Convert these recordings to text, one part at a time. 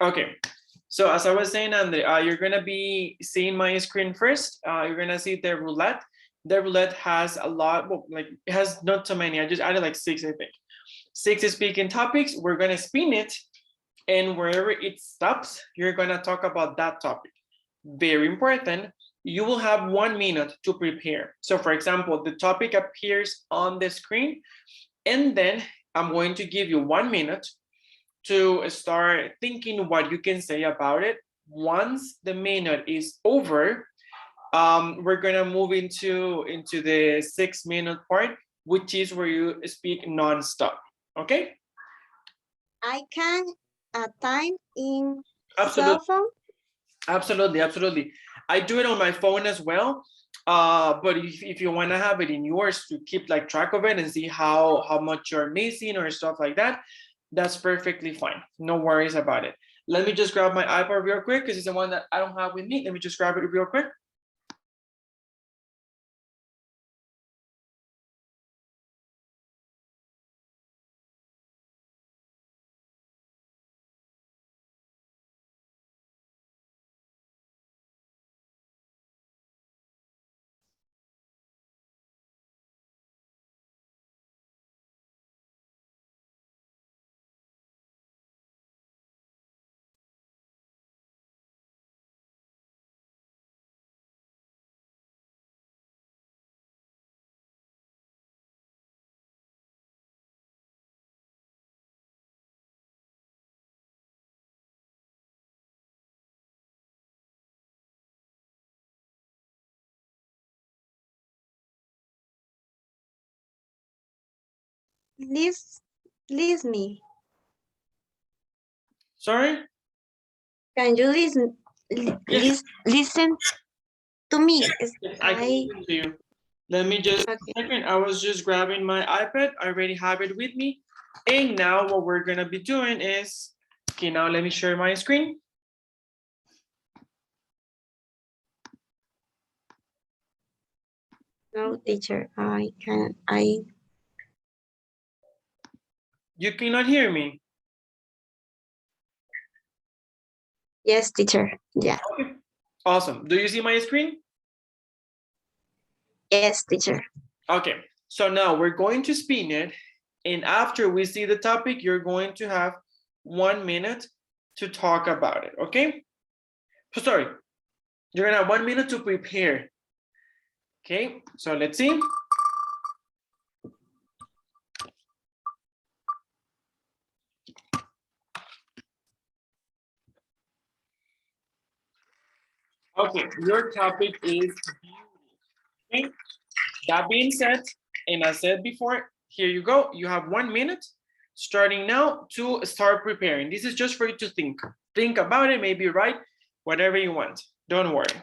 Okay. So as I was saying, Andre, you're gonna be seeing my screen first. You're gonna see the roulette. The roulette has a lot, well, like it has not so many. I just added like 6, I think. 6 speaking topics. We're gonna spin it, and wherever it stops, you're gonna talk about that topic. Very important. You will have 1 minute to prepare. So, for example, the topic appears on the screen, and then I'm going to give you 1 minute to start thinking what you can say about it. Once the minute is over, we're gonna move into the 6 minute part, which is where you speak nonstop. Okay? I can time in Absolutely, cell phone. absolutely. I do it on my phone as well. But if you want to have it in yours to keep like track of it and see how much you're missing or stuff like that, that's perfectly fine. No worries about it. Let me just grab my iPad real quick because it's the one that I don't have with me. Let me just grab it real quick. Listen. Sorry? Can you Yes, listen to me? yes, I can listen to you. Let me just Okay. a second. I was just grabbing my iPad. I already have it with me. And now what we're gonna be doing is, okay, now let me share my screen. No, teacher. I You cannot hear me. yes, teacher. Yeah. Okay, awesome. Do you see my screen? Yes, teacher. Okay, so now we're going to spin it. And after we see the topic, you're going to have 1 minute to talk about it, okay? So sorry, you're gonna have 1 minute to prepare. Okay, so let's see. Okay, your topic is beauty. Okay, that being said, and I said before, here you go. You have 1 minute starting now to start preparing. This is just for you to think. Think about it, maybe write whatever you want. Don't worry.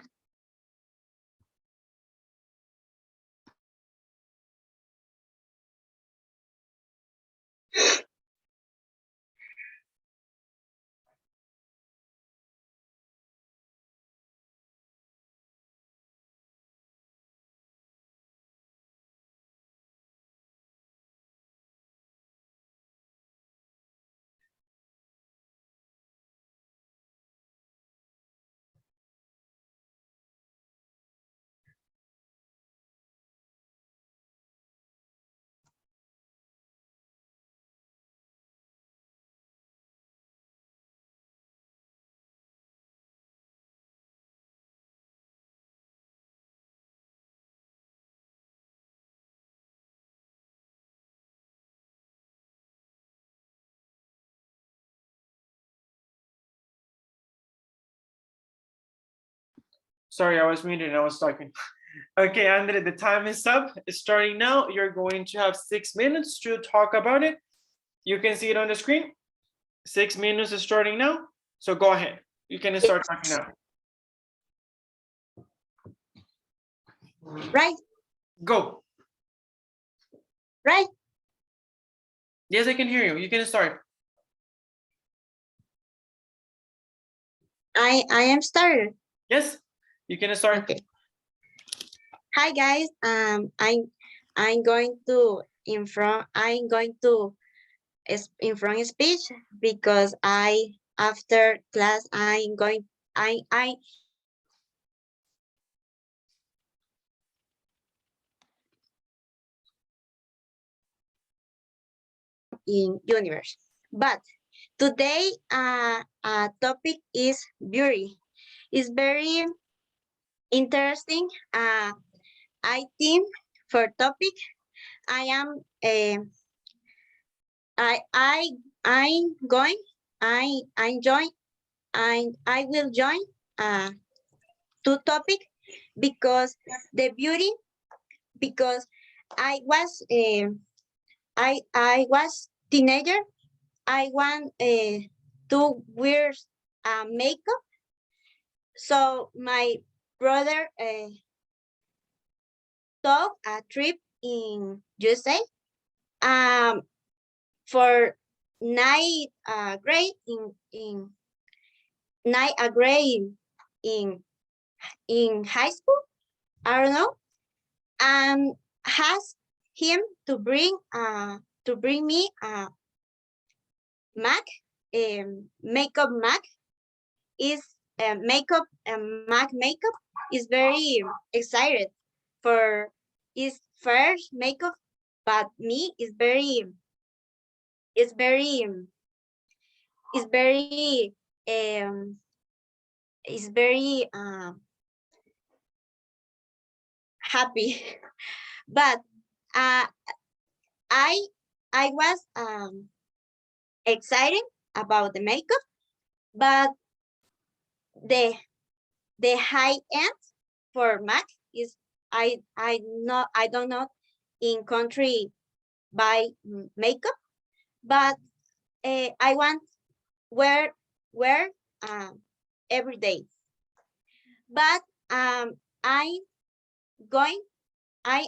Sorry, I was muted and I was talking. Okay, Andre, the time is up. It's starting now. You're going to have 6 minutes to talk about it. You can see it on the screen. 6 minutes is starting now. So go ahead. You can start talking now. Right. Go. Right. Yes, I can hear you. You can start. I am started. Yes, you can start. Okay. Hi guys. I'm going to in front speech because I after class, I in universe. But today, topic is beauty. It's very interesting. I think for topic, I am I I'm going I join I will join uh two topic because the beauty because I was I was teenager. I want to wear makeup. So my brother took a trip in USA for night grade in night grade in high school. I don't know. And has him to bring me a Mac makeup Mac is makeup Mac makeup is very excited for his first makeup, but me is very is very um is very happy. But uh, I I was excited about the makeup, but the the high end for Mac is I don't know in country buy makeup, but I want wear wear um, every day. But I going I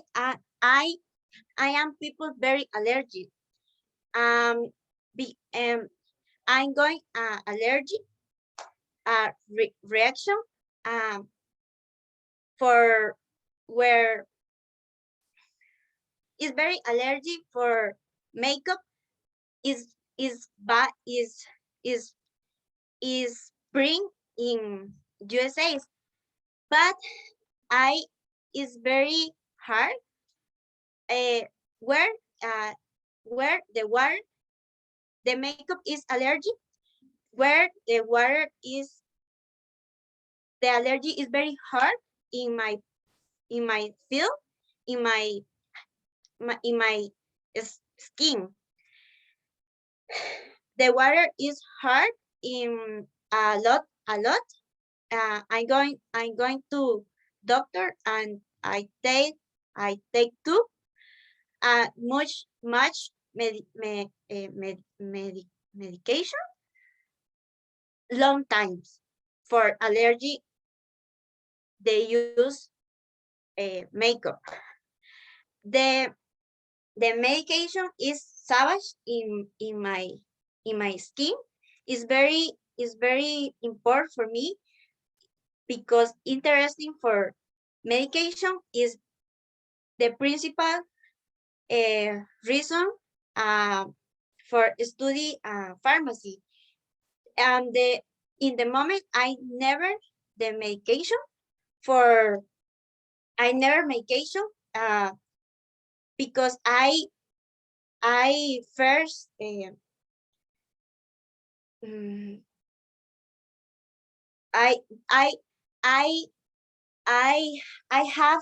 I am people very allergic. Be I'm going allergic reaction um for where is very allergic for makeup is is is spring in USA, but I is very hard uh, where uh, where the makeup is allergic, where the water is the allergy is very hard in my field in in my skin. The water is hard in a lot. I'm going to doctor and I take two much medication long times for allergy. They use makeup. The the medication is savage in my skin. Is very important for me because interesting for medication is the principal reason uh, for study pharmacy. And the in the moment I never the medication for I never medication because I first mm, I I I I I have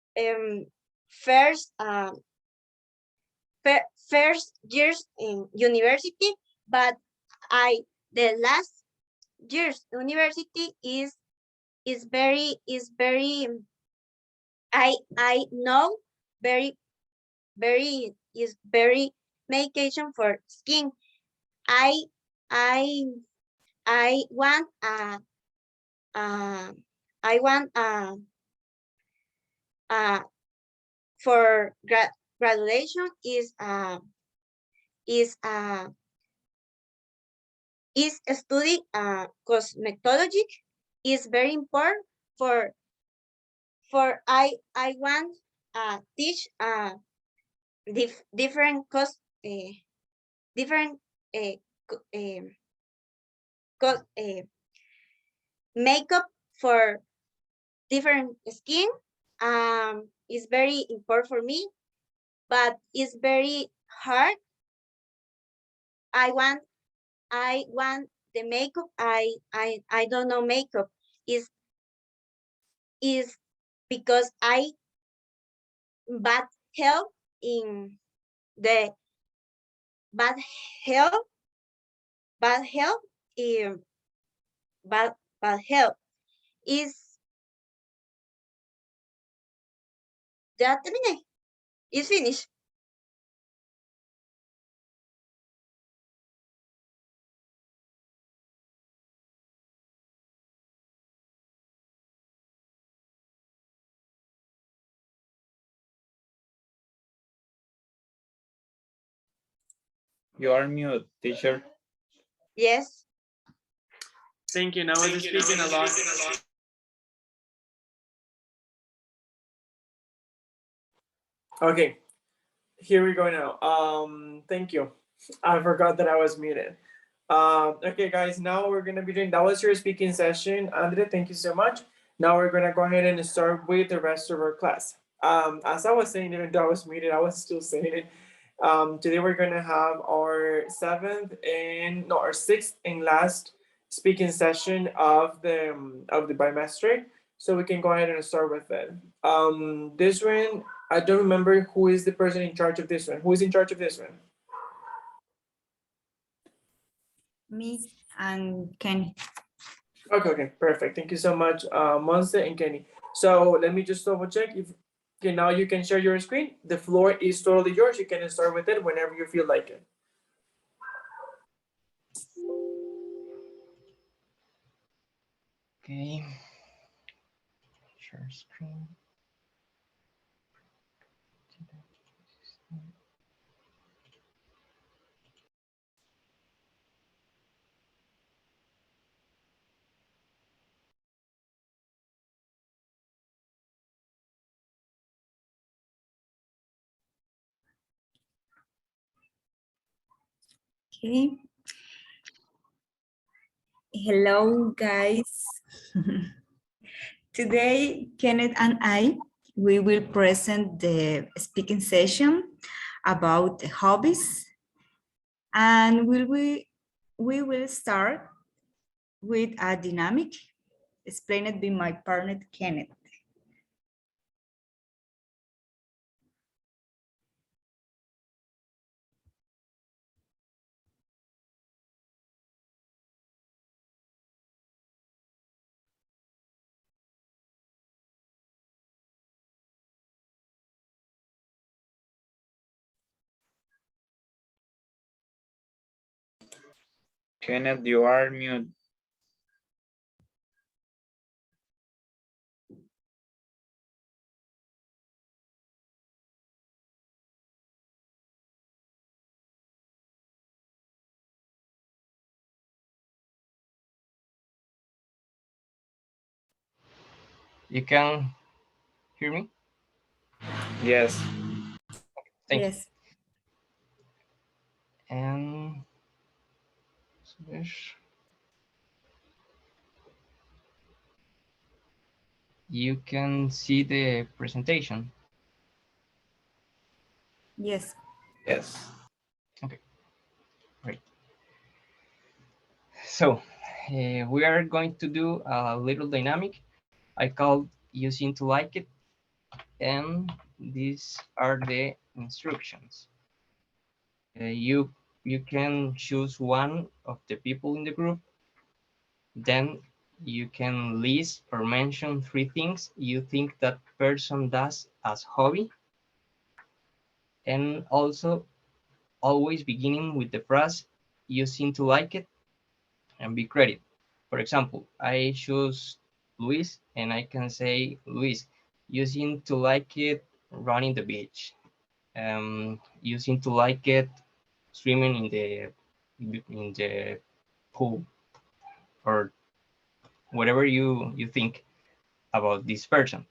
um first first years in university, but I the last years university is very I know very is very medication for skin. I I I want uh I want uh for graduation is is study cosmetology is very important for I want teach different different makeup for different skin. It's very important for me, but it's very hard. I want the makeup. I don't know makeup. Is because I bad health in the bad health bad health in bad health is that terminé. It's finished. You are mute, teacher. Yes. Thank you. Now I was speaking a lot. Okay, here we go now. Thank you. I forgot that I was muted. Okay, guys, now we're gonna be doing, that was your speaking session, Andre. Thank you so much. Now we're gonna go ahead and start with the rest of our class. As I was saying, even though I was muted, I was still saying it. Today we're gonna have our our sixth and last speaking session of the bimester. So we can go ahead and start with it. This one, I don't remember who is the person in charge of this one. Who is in charge of this one? Me and Kenny. Okay, perfect. Thank you so much, Monse and Kenny. So let me just double check if okay, now you can share your screen. The floor is totally yours. You can start with it whenever you feel like it. Okay. Share screen. Okay. Hello, guys. Today, Kenneth and I, we will present the speaking session about hobbies, and we will start with a dynamic explained by my partner, Kenneth. Kenneth, you are mute. You can hear me? Yes. Thank you. Yes. And you can see the presentation. Yes. Yes. Okay, great. So we are going to do a little dynamic. I called using to like it, and these are the instructions. You can choose one of the people in the group. Then you can list or mention 3 things you think that person does as hobby, and also always beginning with the phrase you seem to like it and be credited. For example, I choose Luis and I can say, Luis, you seem to like it running the beach. You seem to like it swimming in the pool, or whatever you think about this person.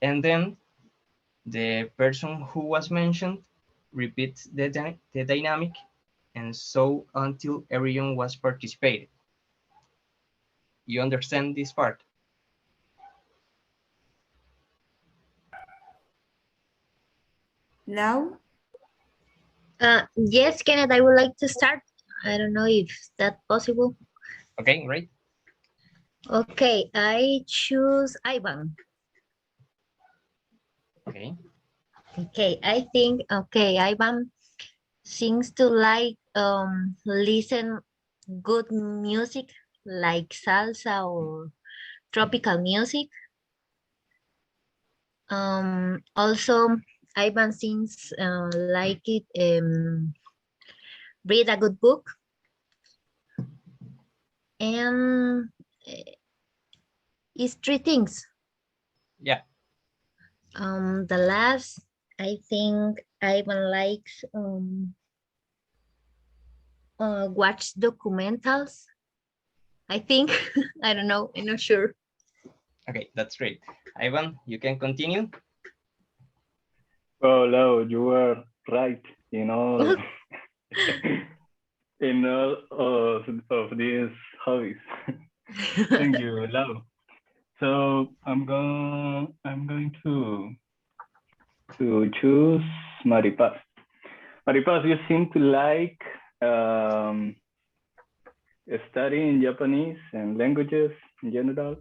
And then the person who was mentioned repeats the dynamic and so until everyone was participated. You understand this part? Lau? Yes, Kenneth, I would like to start. I don't know if that's possible. Okay, great. Okay, I choose Ivan. Okay. Okay, I think, okay, Ivan seems to like listen good music like salsa or tropical music. Also, Ivan seems like it read a good book, and it's three things. Yeah. The last, I think Ivan likes watch documentals. I think I don't know. I'm not sure. Okay, that's great. Ivan, you can continue. Oh, no, you were right in all in all of these hobbies. Thank you, Lau. So I'm going to choose Maripaz. Maripaz, you seem to like studying Japanese and languages in general.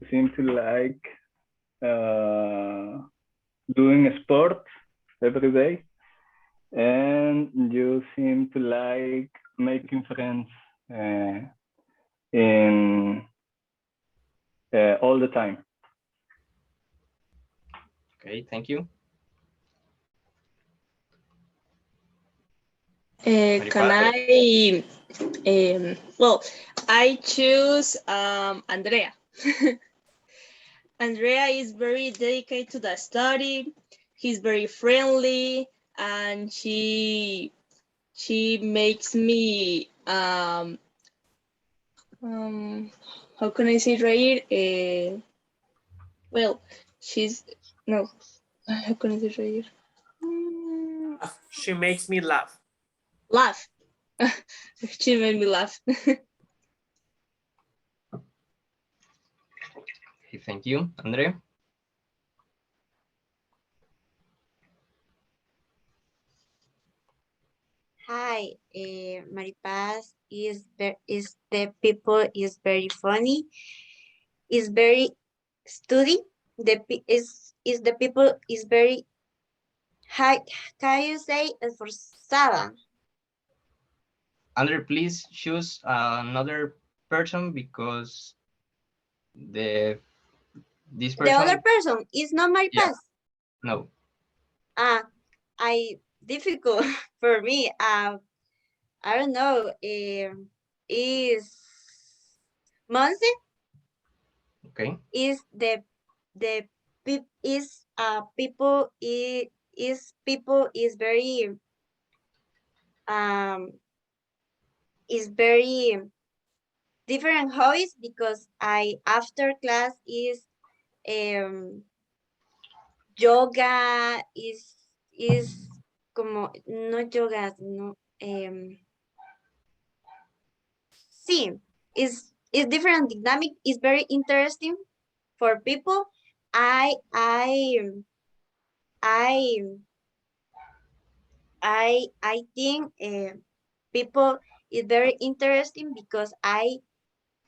You seem to like doing sport every day, and you seem to like making friends in all the time. Okay, thank you. Can I? Well, I choose Andrea. Andrea is very dedicated to the study. He's very friendly, and she makes me how can I say right? Well, she's no. How can I say right? She makes me laugh. Laugh. She made me laugh. Okay, thank you, Andrea. Hi, Maripaz is the people is very funny. Is very study. Is the people is very high. Can you say esforzada? Andrea, please choose another person because this The other person, person is not Maripaz. no. I difficult for me. I don't know. Is Monse Okay. is the is people people um is very different hobbies because I after class is yoga is como no yoga no sí is different dynamic is very interesting for people. I I think people is very interesting because I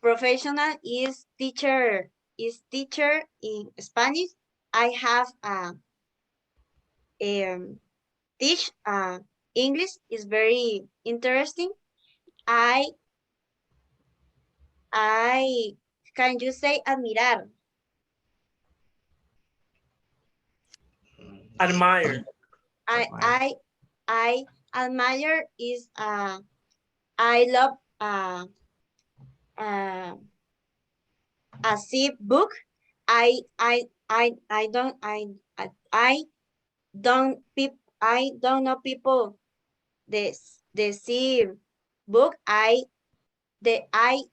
professional is teacher in Spanish. I have teach English is very interesting. I can you say admirar? Admire. I I admire is I love uh a see book. I don't I don't I don't know people the see book. The I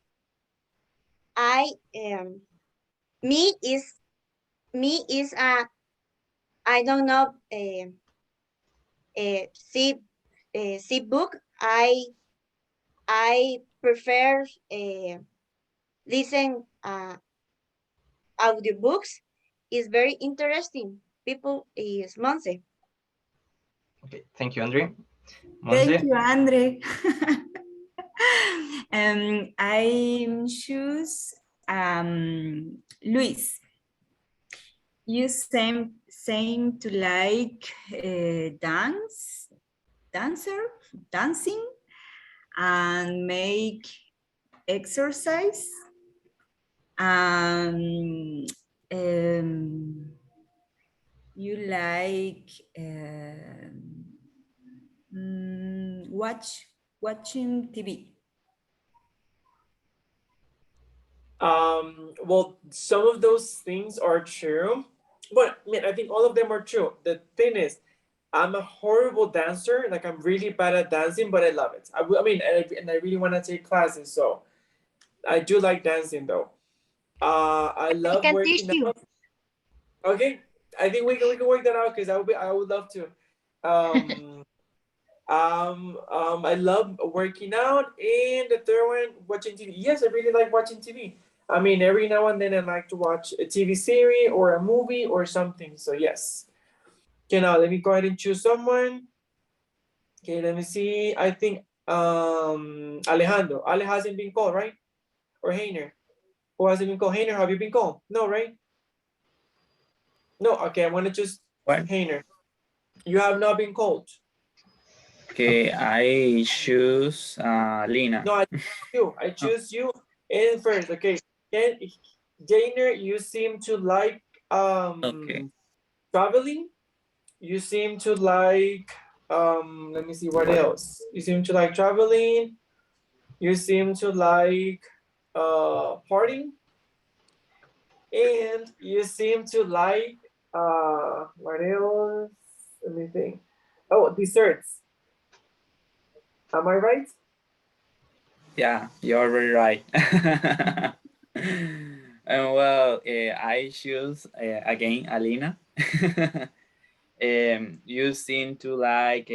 me is I don't know see book. I prefer listen audiobooks. It's very interesting. People is Monse. Okay, thank you, Andre. Thank Monse, you, Andre. I choose Luis. You seem to like dancing, and make exercise. Um, you like watching TV. Well, some of those things are true, but man, I think all of them are true. The thing is, I'm a horrible dancer. Like I'm really bad at dancing, but I love it. I mean, and I really want to take classes, so I do like dancing though. I I love can teach working you. out. Okay, I think we can work that out because I would love to. Um, I love working out, and the third one, watching TV. Yes, I really like watching TV. I mean, every now and then I like to watch a TV series or a movie or something. So yes. Okay, now let me go ahead and choose someone. Okay, let me see. I think Alejandro. Ale hasn't been called, right? Or Heiner. Who hasn't been called? Heiner, have you been called? No, right? No. Okay, I'm gonna choose What? Heiner. You have not been called. Okay, I choose Lina. No, I choose you. I Oh, choose you in first. Okay. Can Jainer, you seem to like okay. traveling. You seem to like let me see what else. You seem to like traveling. You seem to like partying, and you seem to like what else? Let me think. Oh, desserts. Am I right? Yeah, you're very right. And well, I choose again Alina. You seem to like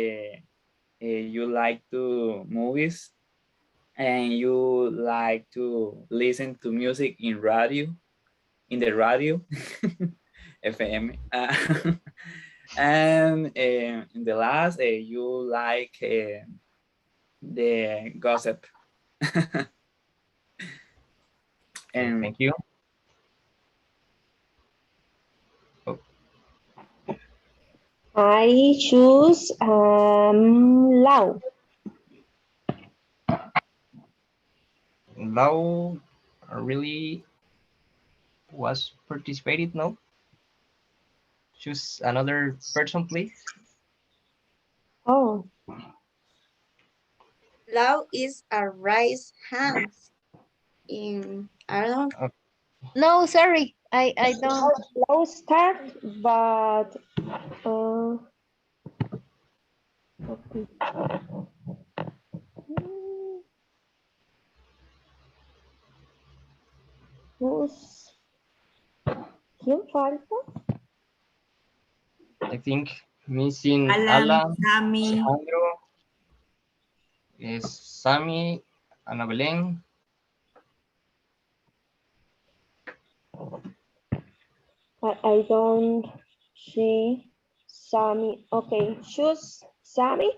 you like to movies, and you like to listen to music in the radio, FM. And in the last, you like the gossip. okay, And thank you. Oh, I choose Lau. Lau really was participated, no? Choose another person, please. Oh, Love is a raise hands in I don't know. No, sorry, I don't. Lau start, but okay. Mm, Who's ¿Quién falta? I think missing Alan, Alan, Sammy. Alejandro, is Sammy, Ana Belén. I don't see Sammy. Okay, choose Sammy.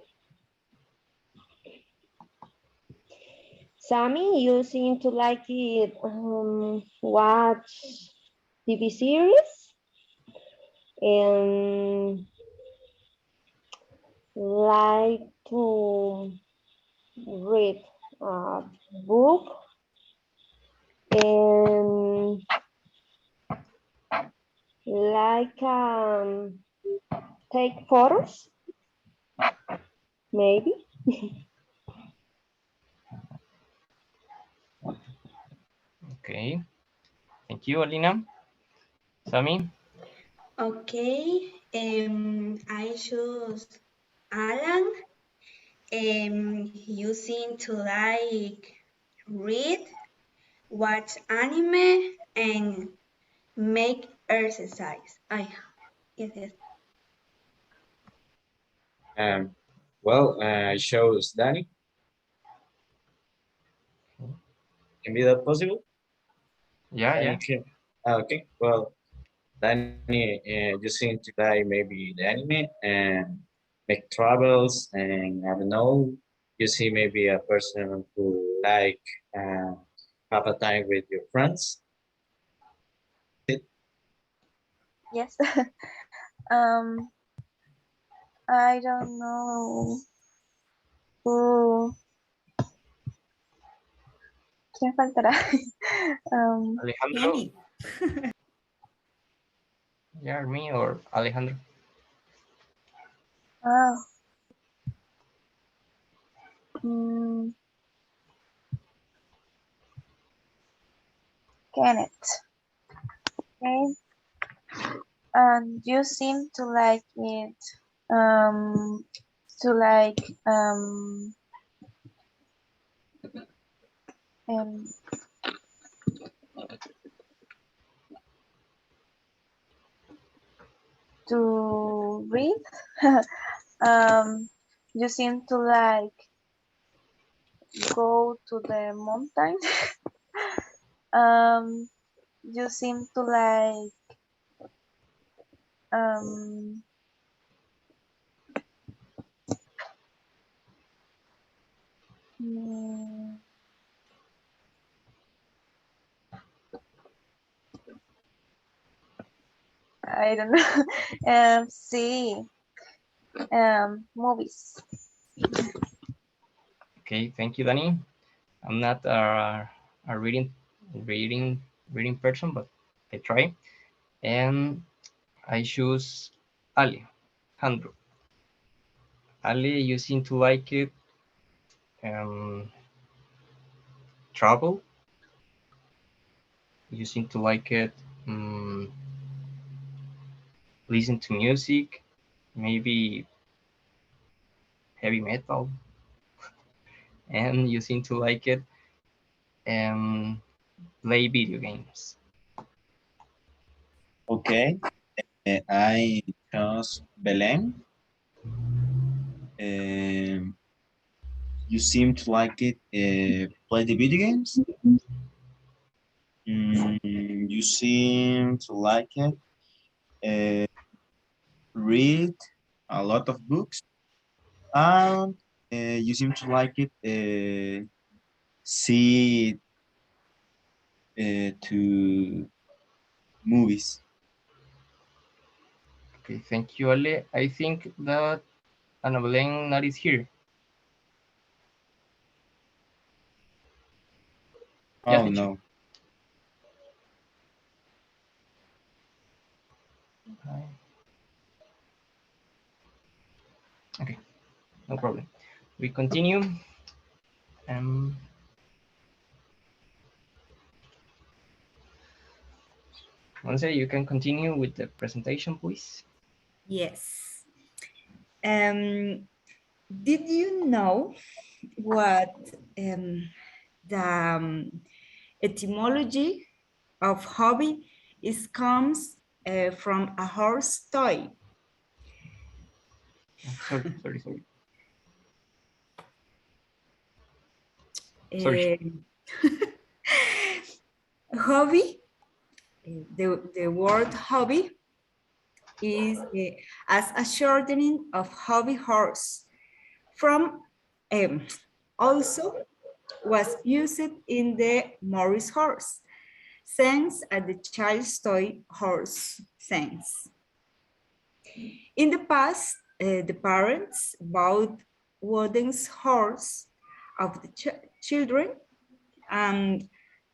Sammy, you seem to like it. Watch TV series and like to read a book and like take photos, maybe. Okay, thank you, Alina. Sammy, Okay, I choose Alan. You seem to like read, watch anime, and make exercise. It is. Um, well, I chose Danny. Can be that possible? Yeah, yeah. Okay, well, Danny, you seem to like maybe the anime and make travels, and I don't know, you see maybe a person who like uh, have a time with your friends. Yes. um, I don't know who. ¿Quién faltará? Alejandro, Kenny. yeah, me or Alejandro. Oh, mm, Kenneth. Okay. And you seem to like it. Um, to like um, to read. You seem to like go to the mountain. um, you seem to like um, mm, I don't know. See movies. Okay, thank you, Danny. I'm not a reading person, but I try. And I choose Alejandro. Ale, you seem to like it. Um, travel. You seem to like it. Um, listen to music, maybe heavy metal, and you seem to like it. Play video games. Okay, I chose Belém. You seem to like it. Play the video games. You seem to like it. Read a lot of books, and you seem to like it. See to movies. Okay, thank you, Ale. I think that Ana Belén not is here. Yes, Oh teacher. no. Hi. Okay, no problem. We continue. Monse, you can continue with the presentation, please. Yes. Did you know what the etymology of hobby comes from a horse toy? Sorry. Hobby, the word hobby is as a shortening of hobby horse from also was used in the Morris horse sense at the child's toy horse sense. In the past, the parents bought wooden horse of the children, and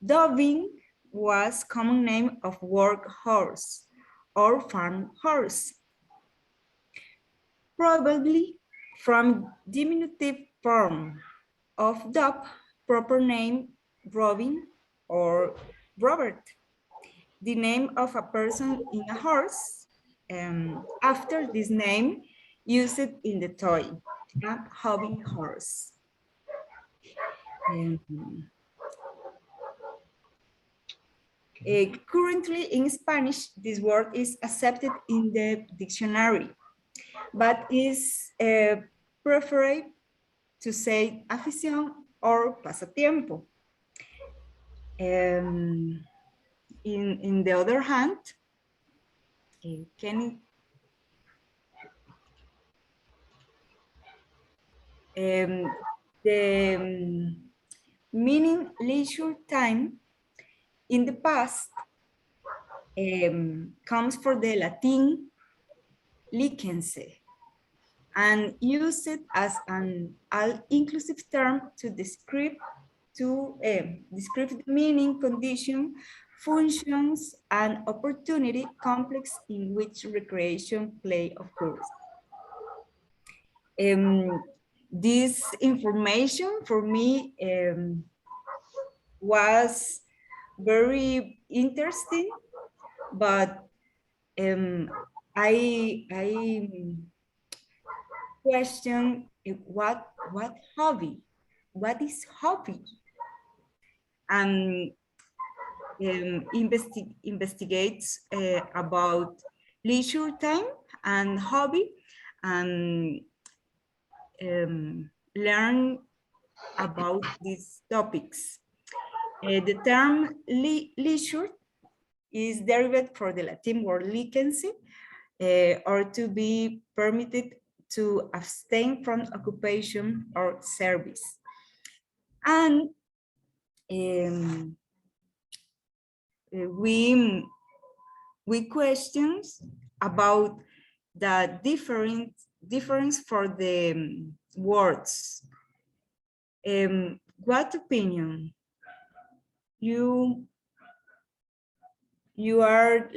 doving was common name of work horse or farm horse, probably from diminutive form of dove, proper name Robin or Robert, the name of a person in a horse, after this name used in the toy, a hobby horse. Currently in Spanish, this word is accepted in the dictionary, but is preferred to say afición or pasatiempo. In the other hand, can the meaning leisure time in the past comes from the Latin license and used it as an all-inclusive term to describe the meaning, condition, functions, and opportunity complex in which recreation play occurs. This information for me was very interesting, but I question what hobby, what is hobby, and investigates about leisure time and hobby, and learn about these topics. The term leisure is derived from the Latin word license, or to be permitted to abstain from occupation or service. And we questions about the difference for the words. What opinion you are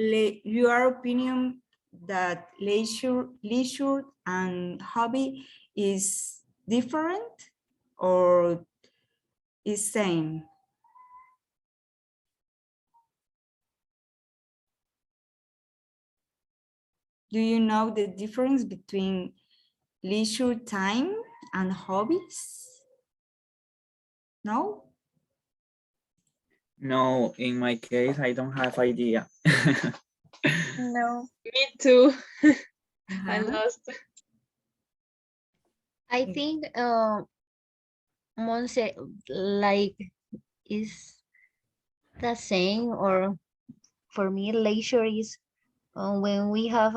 opinion that leisure and hobby is different or is same? Do you know the difference between leisure time and hobbies? No? No, in my case, I don't have idea. No. Me too. I lost. I think Monse, like, is the same, or for me leisure is when we have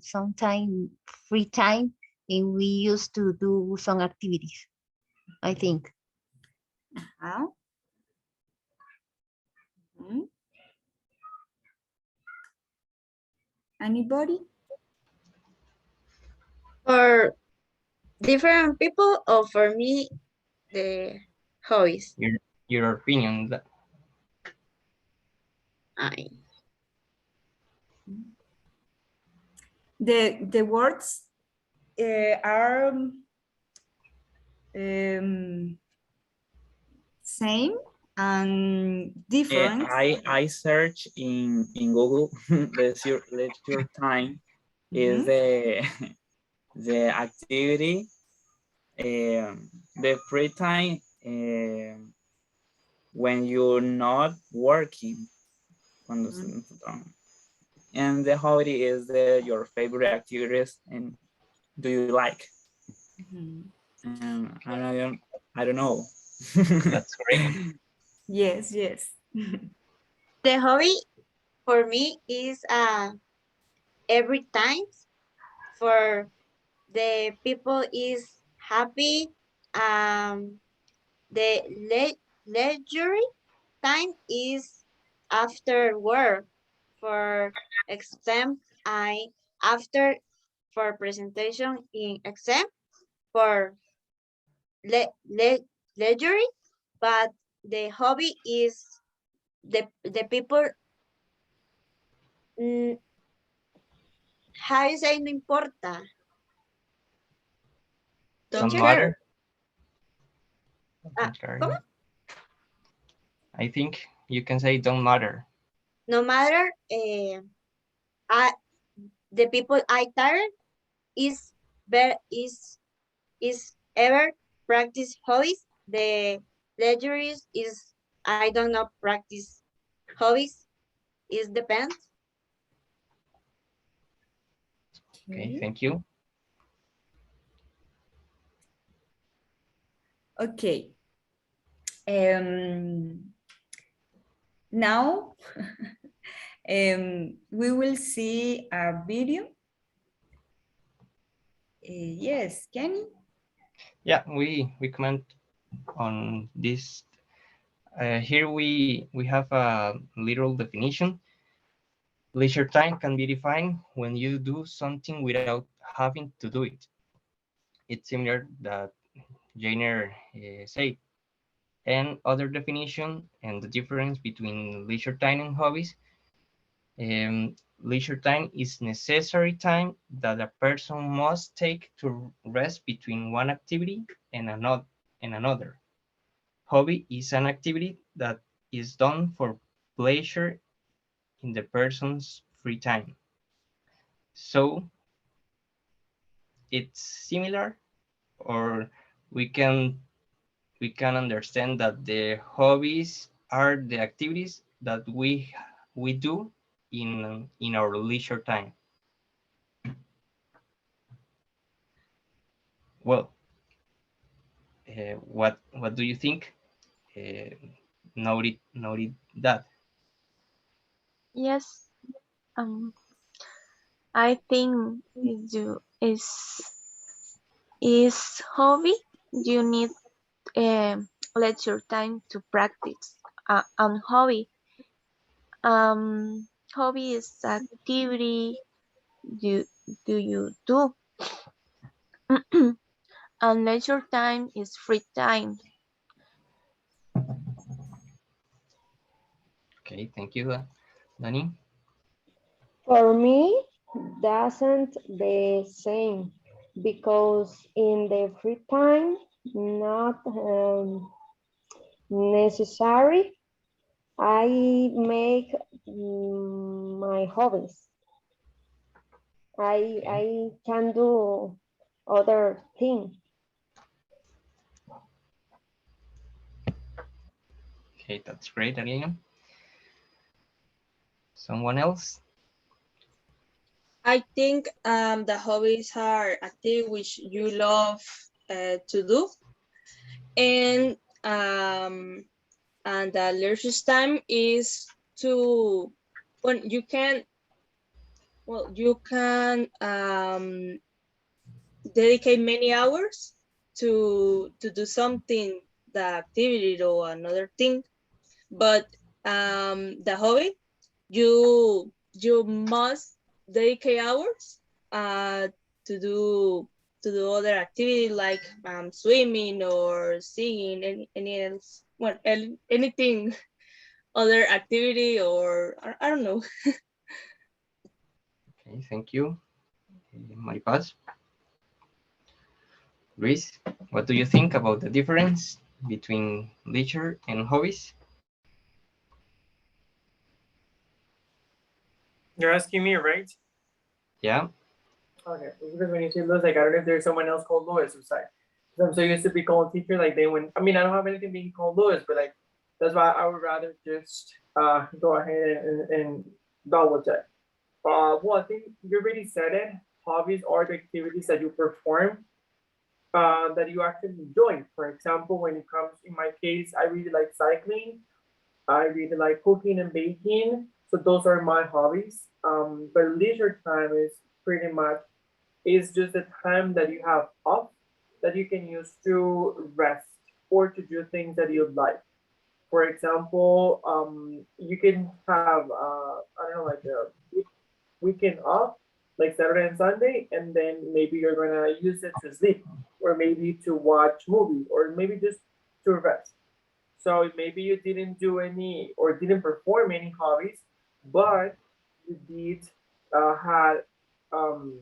some time, free time, and we used to do some activities, I think. Anybody? For different people, or for me, the hobbies? Your opinion. The words are same and different. I search in Google leisure time is the activity, the free time when you're not working. And the hobby is your favorite activities and do you like? I don't know. That's great. Yes. The hobby for me is every time for the people is happy. The leisure time is after work. For exam, after for presentation in exam for leisure, but the hobby is the people. How you say no importa? Don't Teacher? matter. ¿Cómo? I think you can say don't matter. No matter the people I tired is ever practice hobbies. The leisure is I don't know practice hobbies. It depends. Okay, thank you. Okay. Now, we will see a video. Yes, Kenny? Yeah, we comment on this. Here we have a literal definition. Leisure time can be defined when you do something without having to do it. It's similar that Jainer said. And other definition and the difference between leisure time and hobbies. Leisure time is necessary time that a person must take to rest between one activity and another. Hobby is an activity that is done for pleasure in the person's free time. So it's similar, or we can we can understand that the hobbies are the activities that we do in our leisure time. Well, what do you think? Noted that. Yes. I think is hobby. You need let your time to practice. And hobby is activity you you do. And leisure time is free time. Okay, thank you, Danny. For me, doesn't the same because in the free time, not necessary, I make my hobbies. Okay. I can do other things. Okay, that's great, Ariana. Someone else? I think the hobbies are activities which you love to do, and the leisure time is to when you can dedicate many hours to do something, the activity or another thing, but the hobby you must dedicate hours to do other activity like swimming or singing, any else, well, anything, other activity, or I don't know. Okay, thank you, Maripaz. Luis, what do you think about the difference between leisure and hobbies? You're asking me, right? Yeah. Okay, because when you say Louis, like I don't know if there's someone else called Louis beside. I'm so used to be called teacher, like they went. I mean, I don't have anything being called Louis, but like that's why I would rather just go ahead and double check. Well, I think you already said it. Hobbies are the activities that you perform that you actually enjoy. For example, when it comes, in my case, I really like cycling. I really like cooking and baking. So those are my hobbies. But leisure time is pretty much is just the time that you have off that you can use to rest or to do things that you like. For example, you can have I don't know, like a weekend off, like Saturday and Sunday, and then maybe you're gonna use it to sleep, or maybe to watch movie, or maybe just to rest. So maybe you didn't do any or didn't perform any hobbies, but you did had um,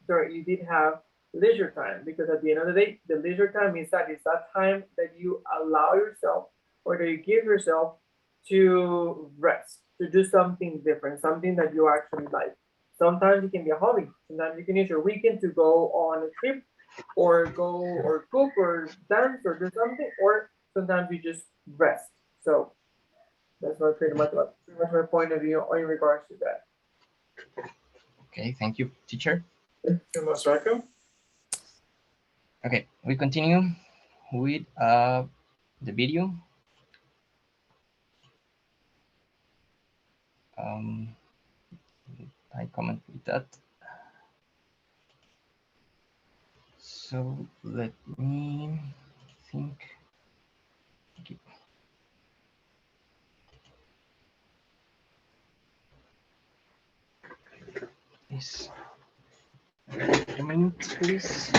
sorry, you did have leisure time, because at the end of the day, the leisure time is that time that you allow yourself or that you give yourself to rest, to do something different, something that you actually like. Sometimes it can be a hobby. Sometimes you can use your weekend to go on a trip or go or cook or dance or do something, or sometimes you just rest. So that's my pretty much my point of view in regards to that. Okay, thank you, teacher. You're most welcome. Okay, we continue with the video. I comment with that. So let me think. Okay. Yes. A minute, please.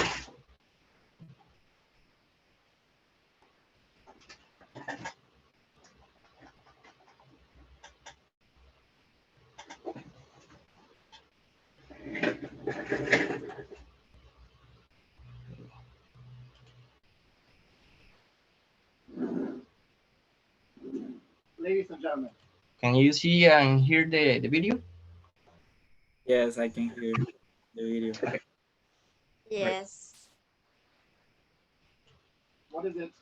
Ladies and gentlemen. Can you see and hear the video? Yes, I can hear the video. Okay. Yes. What is it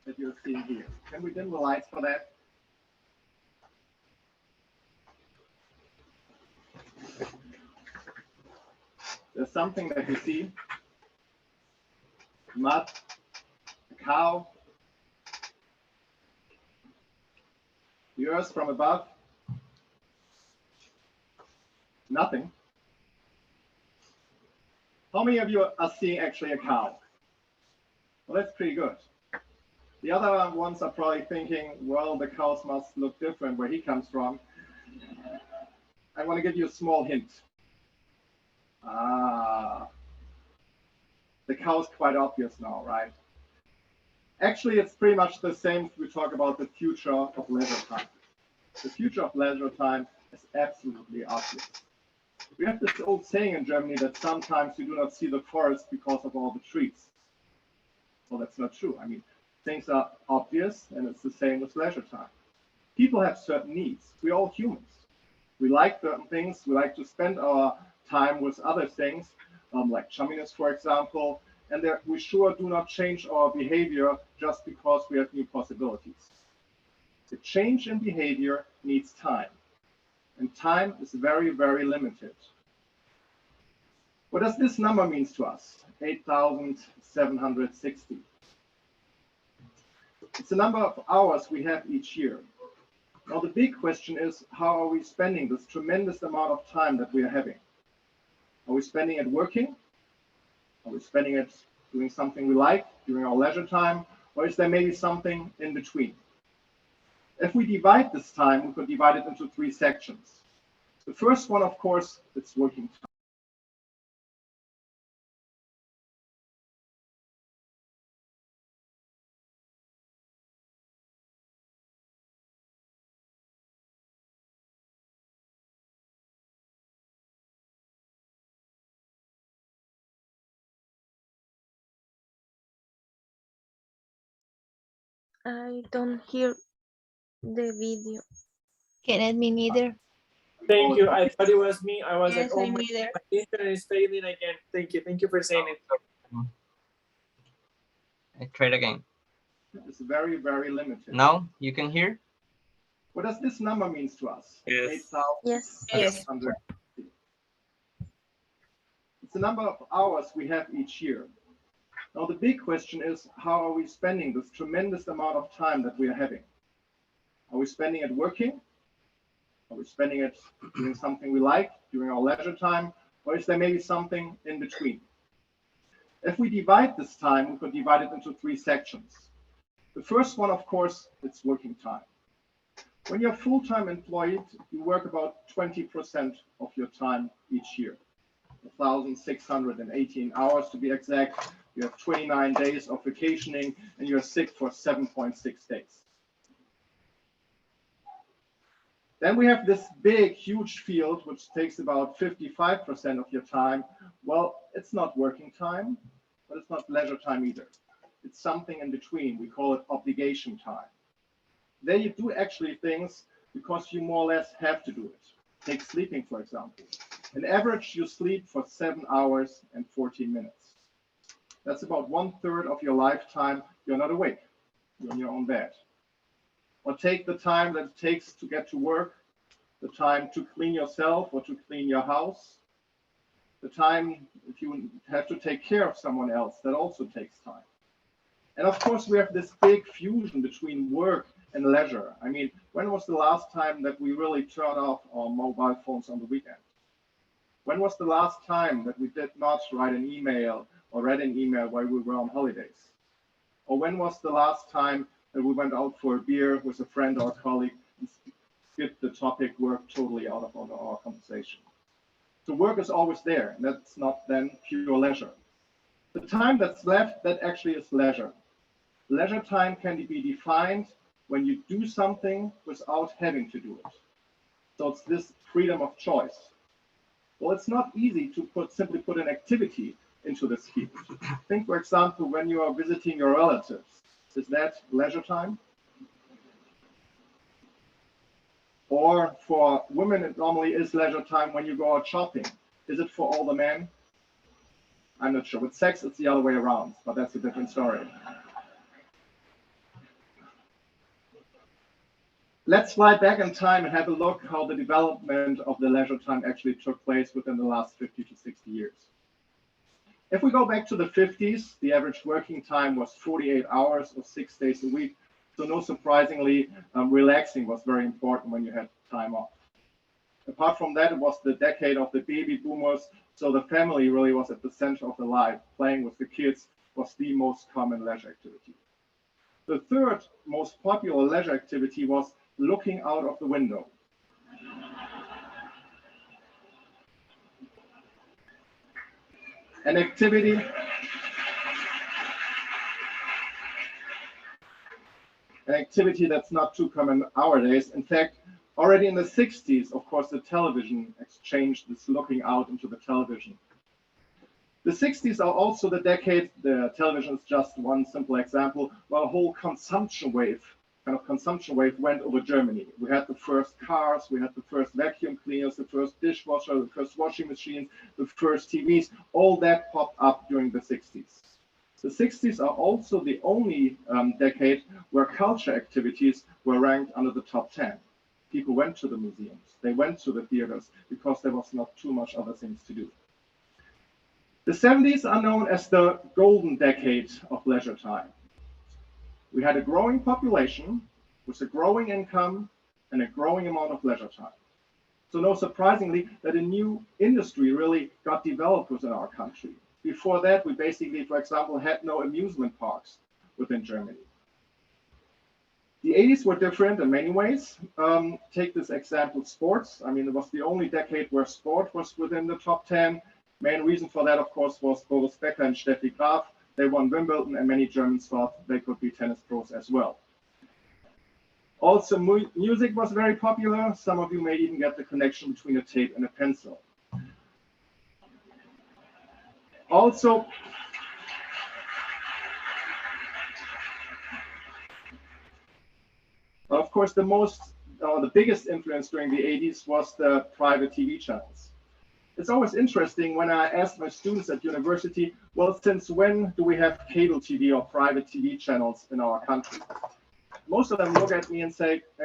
that you're seeing here? Can we dim the lights for that? There's something that you see. Mud, a cow, the earth from above, nothing. How many of you are seeing actually a cow? Well, that's pretty good. The other ones are probably thinking, well, the cows must look different where he comes from. I want to give you a small hint. The cow's quite obvious now, right? Actually, it's pretty much the same if we talk about the future of leisure time. The future of leisure time is absolutely obvious. We have this old saying in Germany that sometimes you do not see the forest because of all the trees. Well, that's not true. I mean, things are obvious, and it's the same with leisure time. People have certain needs. We're all humans. We like certain things. We like to spend our time with other things, like chumminess, for example, and we sure do not change our behavior just because we have new possibilities. The change in behavior needs time, and time is very, very limited. What does this number mean to us? 8,760. It's the number of hours we have each year. Now the big question is, how are we spending this tremendous amount of time that we are having? Are we spending it working? Are we spending it doing something we like during our leisure time? Or is there maybe something in between? If we divide this time, we could divide it into 3 sections. The first one, of course, it's working time. I don't hear the video. Can me neither. Thank you. I thought it was me. I was like, Yes, oh I'm my, either. my internet is failing again. Thank you. Thank you for saying it. I try it again. It's very, very limited. Now you can hear? What does this number mean to us? Yes. 8,660. It's the number of hours we have each year. Now the big question is, how are we spending this tremendous amount of time that we are having? Are we spending it working? Are we spending it doing something we like during our leisure time? Or is there maybe something in between? If we divide this time, we could divide it into 3 sections. The first one, of course, it's working time. When you're full-time employed, you work about 20% of your time each year. 1,618 hours to be exact. You have 29 days of vacationing, and you're sick for 7.6 days. Then we have this big, huge field, which takes about 55% of your time. Well, it's not working time, but it's not leisure time either. It's something in between. We call it obligation time. There you do actually things because you more or less have to do it. Take sleeping, for example. On average, you sleep for 7 hours and 14 minutes. That's about 1/3 of your lifetime you're not awake. You're in your own bed. Or take the time that it takes to get to work, the time to clean yourself or to clean your house, the time if you have to take care of someone else, that also takes time. And of course, we have this big fusion between work and leisure. I mean, when was the last time that we really turned off our mobile phones on the weekend? When was the last time that we did not write an email or read an email while we were on holidays? Or when was the last time that we went out for a beer with a friend or a colleague and skipped the topic work totally out of our conversation? So work is always there, and that's not then pure leisure. The time that's left, that actually is leisure. Leisure time can be defined when you do something without having to do it. So it's this freedom of choice. Well, it's not easy to simply put an activity into this field. Think, for example, when you are visiting your relatives. Is that leisure time? Or for women, it normally is leisure time when you go out shopping. Is it for all the men? I'm not sure. With sex, it's the other way around, but that's a different story. Let's fly back in time and have a look how the development of the leisure time actually took place within the last 50 to 60 years. If we go back to the 50s, the average working time was 48 hours or 6 days a week. So no surprisingly, relaxing was very important when you had time off. Apart from that, it was the decade of the baby boomers. So the family really was at the center of the life. Playing with the kids was the most common leisure activity. The third most popular leisure activity was looking out of the window. An activity that's not too common nowadays. In fact, already in the 60s, of course, the television exchanged this looking out into the television. The 60s are also the decade, the television is just one simple example, where a whole consumption wave went over Germany. We had the first cars, we had the first vacuum cleaners, the first dishwasher, the first washing machines, the first TVs, all that popped up during the 60s. The 60s are also the only decade where culture activities were ranked under the top 10. People went to the museums, they went to the theaters because there was not too much other things to do. The 70s are known as the golden decade of leisure time. We had a growing population with a growing income and a growing amount of leisure time. So no surprisingly that a new industry really got developed within our country. Before that, we basically, for example, had no amusement parks within Germany. The 80s were different in many ways. Take this example, sports. I mean, it was the only decade where sport was within the top 10. Main reason for that, of course, was Boris Becker and Steffi Graf. They won Wimbledon, and many Germans thought they could be tennis pros as well. Also, music was very popular. Some of you may even get the connection between a tape and a pencil. Also, of course, the biggest influence during the 80s was the private TV channels. It's always interesting when I ask my students at university, well, since when do we have cable TV or private TV channels in our country? Most of them look at me and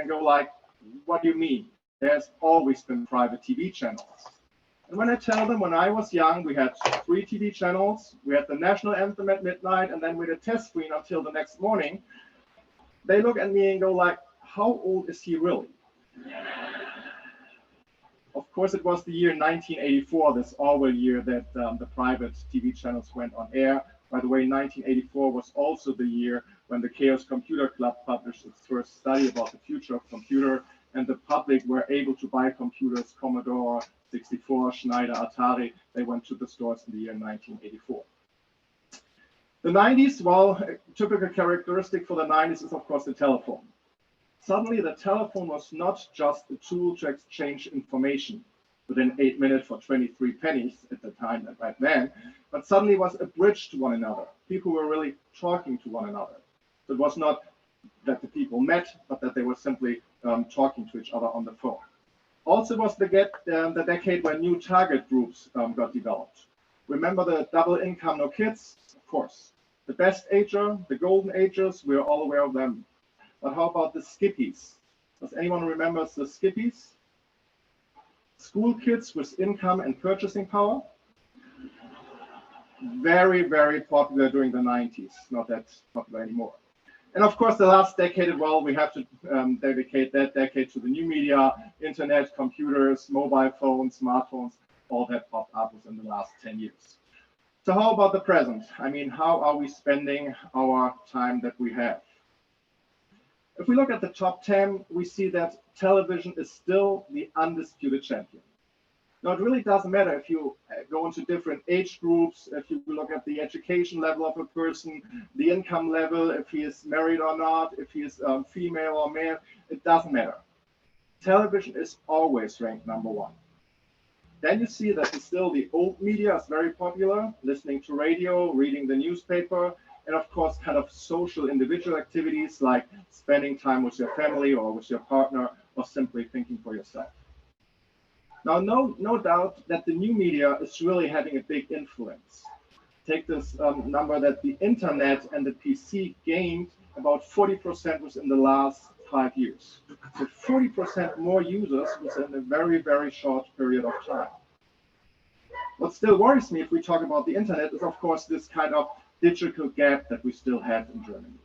go like, what do you mean? There's always been private TV channels. And when I tell them when I was young, we had 3 TV channels, we had the national anthem at midnight, and then we had a test screen until the next morning, they look at me and go like, how old is he really? Of course, it was the year 1984, this Orwell year, that the private TV channels went on air. By the way, 1984 was also the year when the Chaos Computer Club published its first study about the future of computer, and the public were able to buy computers, Commodore 64, Schneider, Atari. They went to the stores in the year 1984. The 90s, well, a typical characteristic for the 90s is, of course, the telephone. Suddenly, the telephone was not just a tool to exchange information within 8 minutes for 23 pennies at the time back then, but suddenly was a bridge to one another. People were really talking to one another. It was not that the people met, but that they were simply talking to each other on the phone. Also was the decade when new target groups got developed. Remember the double income, no kids? Of course. The best ager, the golden agers, we're all aware of them. But how about the skippies? Does anyone remember the skippies? School kids with income and purchasing power. Very, very popular during the 90s. Not that popular anymore. And of course, the last decade, well, we have to dedicate that decade to the new media, internet, computers, mobile phones, smartphones, all that popped up within the last 10 years. So how about the present? I mean, how are we spending our time that we have? If we look at the top 10, we see that television is still the undisputed champion. Now, it really doesn't matter if you go into different age groups, if you look at the education level of a person, the income level, if he is married or not, if he is female or male, it doesn't matter. Television is always ranked #1. Then you see that still the old media is very popular, listening to radio, reading the newspaper, and of course, kind of social individual activities like spending time with your family or with your partner or simply thinking for yourself. Now, no doubt that the new media is really having a big influence. Take this number that the internet and the PC gained about 40% within the last 5 years. So 40% more users within a very, very short period of time. What still worries me if we talk about the internet is, of course, this kind of digital gap that we still have in Germany.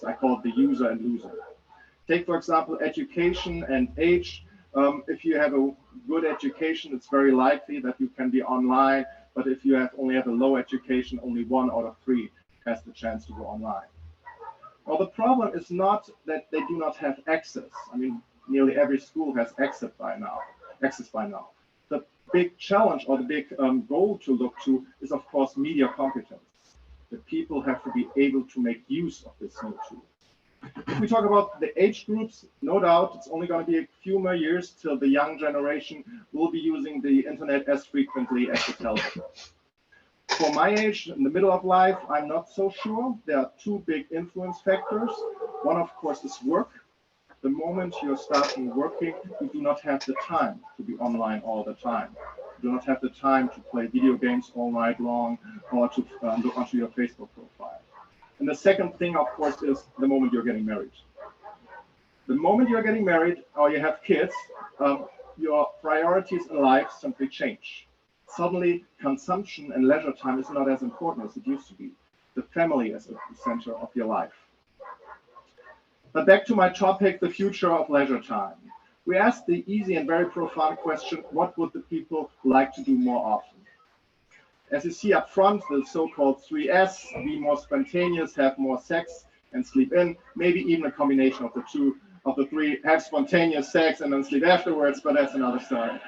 I call it the user and loser. Take, for example, education and age. If you have a good education, it's very likely that you can be online. But if you only have a low education, only 1 out of 3 has the chance to go online. Well, the problem is not that they do not have access. I mean, nearly every school has access by now. The big challenge or the big goal to look to is, of course, media competence. The people have to be able to make use of this new tool. If we talk about the age groups, no doubt it's only going to be a few more years till the young generation will be using the internet as frequently as the television. For my age, in the middle of life, I'm not so sure. There are 2 big influence factors. One, of course, is work. The moment you're starting working, you do not have the time to be online all the time. You do not have the time to play video games all night long or to look onto your Facebook profile. And the second thing, of course, is the moment you're getting married. The moment you're getting married or you have kids, your priorities in life simply change. Suddenly, consumption and leisure time is not as important as it used to be. The family is at the center of your life. But back to my topic, the future of leisure time. We asked the easy and very profound question, what would the people like to do more often? As you see up front, the so-called 3S, be more spontaneous, have more sex, and sleep in, maybe even a combination of the 3, have spontaneous sex and then sleep afterwards, but that's another story.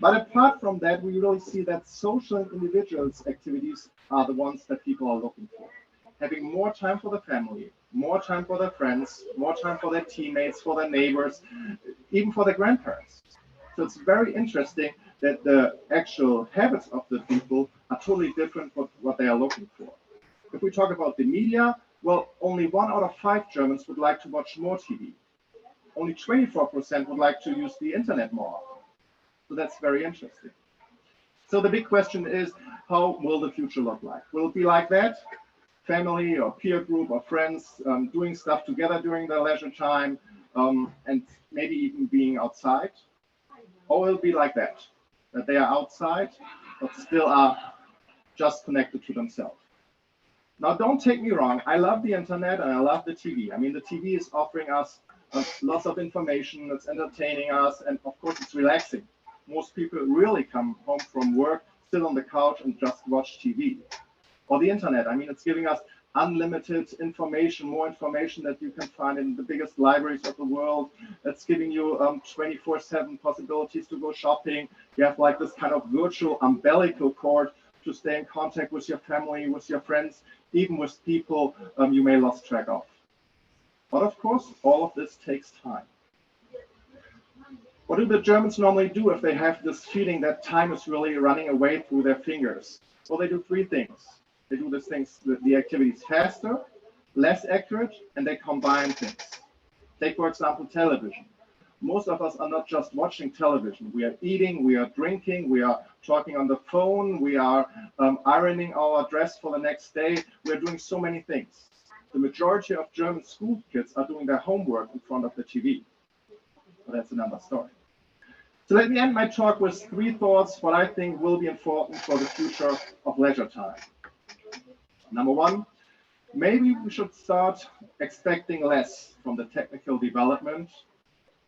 But apart from that, we really see that social and individuals activities are the ones that people are looking for. Having more time for the family, more time for their friends, more time for their teammates, for their neighbors, even for their grandparents. So it's very interesting that the actual habits of the people are totally different from what they are looking for. If we talk about the media, well, only 1 out of 5 Germans would like to watch more TV. Only 24% would like to use the internet more often. So that's very interesting. So the big question is, how will the future look like? Will it be like that? Family or peer group or friends doing stuff together during their leisure time and maybe even being outside? Or will it be like that they are outside but still are just connected to themselves? Now, don't take me wrong. I love the internet and I love the TV. I mean, the TV is offering us lots of information. It's entertaining us. And of course, it's relaxing. Most people really come home from work, sit on the couch and just watch TV. Or the internet. I mean, it's giving us unlimited information, more information that you can find in the biggest libraries of the world. It's giving you 24/7 possibilities to go shopping. You have like this kind of virtual umbilical cord to stay in contact with your family, with your friends, even with people you may lost track of. But of course, all of this takes time. What do the Germans normally do if they have this feeling that time is really running away through their fingers? Well, they do 3 things. They do the activities faster, less accurate, and they combine things. Take, for example, television. Most of us are not just watching television. We are eating, we are drinking, we are talking on the phone, we are ironing our dress for the next day. We are doing so many things. The majority of German school kids are doing their homework in front of the TV. But that's another story. So let me end my talk with 3 thoughts what I think will be important for the future of leisure time. Number 1, maybe we should start expecting less from the technical development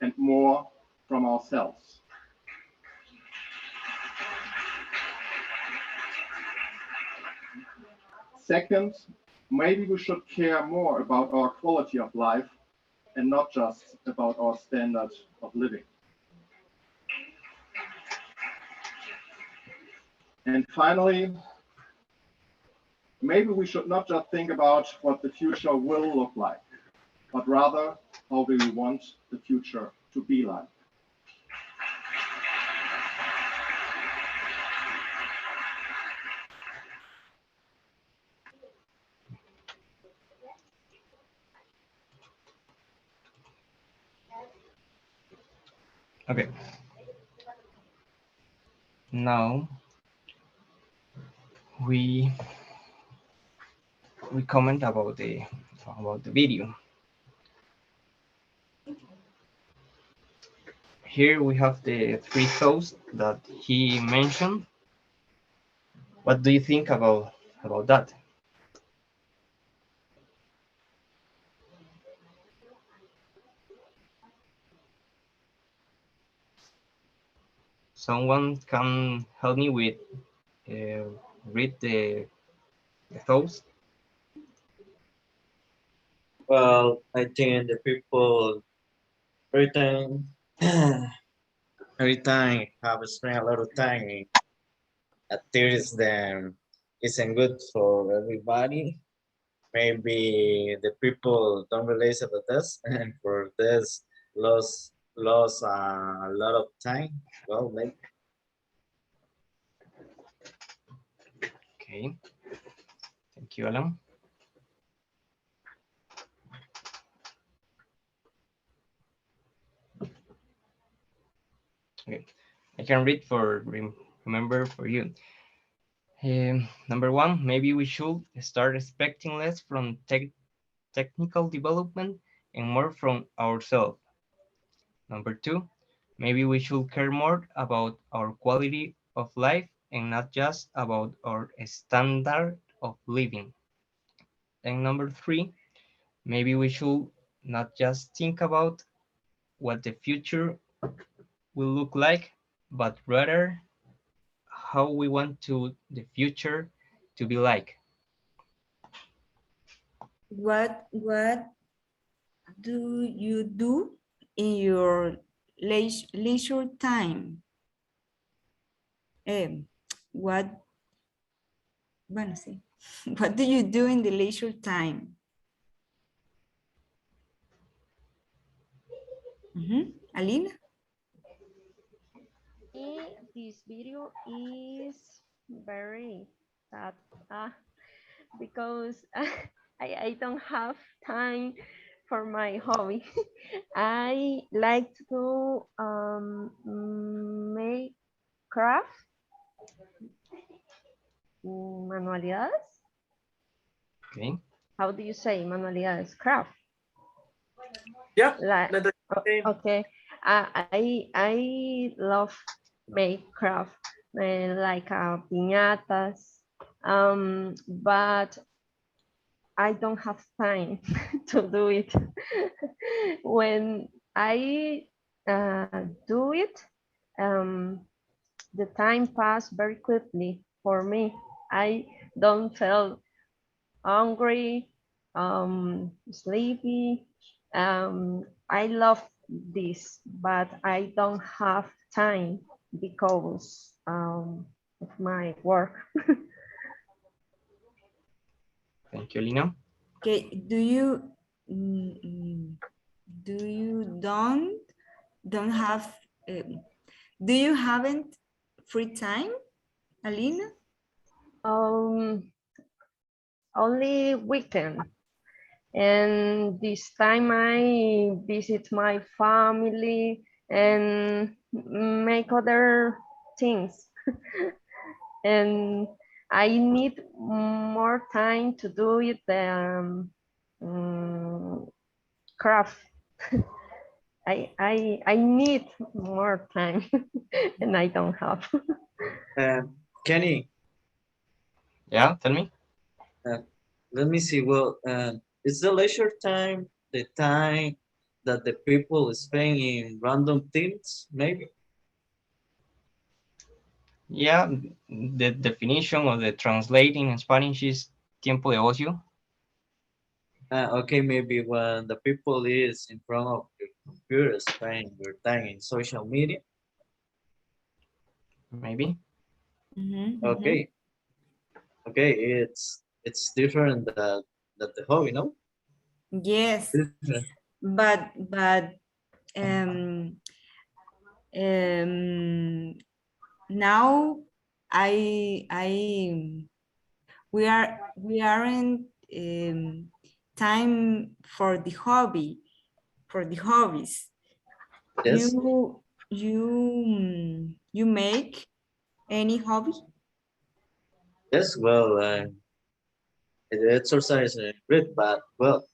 and more from ourselves. Second, maybe we should care more about our quality of life and not just about our standard of living. And finally, maybe we should not just think about what the future will look like, but rather how do we want the future to be like. Okay. Now we comment about the video. Here we have the 3 thoughts that he mentioned. What do you think about that? Someone can help me with read the thoughts? Well, I think the people every time every time have spent a lot of time in activities that isn't good for everybody. Maybe the people don't realize about this, and for this lost a lot of time. Well, maybe. Okay. Thank you, Alan. Okay. I can read for remember for you. Number 1, maybe we should start expecting less from technical development and more from ourselves. Number 2, maybe we should care more about our quality of life and not just about our standard of living. And number 3, maybe we should not just think about what the future will look like, but rather how we want the future to be like. What do you do in your leisure time? What what do you do in the leisure time? Alina? This video is very sad because I don't have time for my hobby. I like to make craft, manualidades. Okay. How do you say manualidades? Craft. Yeah. Okay. I love make craft like piñatas, but I don't have time to do it. When I do it, the time passed very quickly for me. I don't feel hungry, sleepy. I love this, but I don't have time because of my work. Thank you, Lina. Okay, do you don't have do you haven't free time, Alina? Only weekend. And this time I visit my family and make other things. And I need more time to do it craft. I need more time and I don't have. Kenny, Yeah, tell me. let me see. Well, is the leisure time the time that the people spend in random things? Maybe. Yeah, the definition of the translating in Spanish is tiempo de ocio. Okay, maybe when the people is in front of your computer, spending your time in social media. Maybe. Okay, okay, it's different that the hobby, no? Yes, Different. but um, um, now I we aren't time for the hobbies. Yes, You make any hobby? yes. Well, the exercise is great, but well,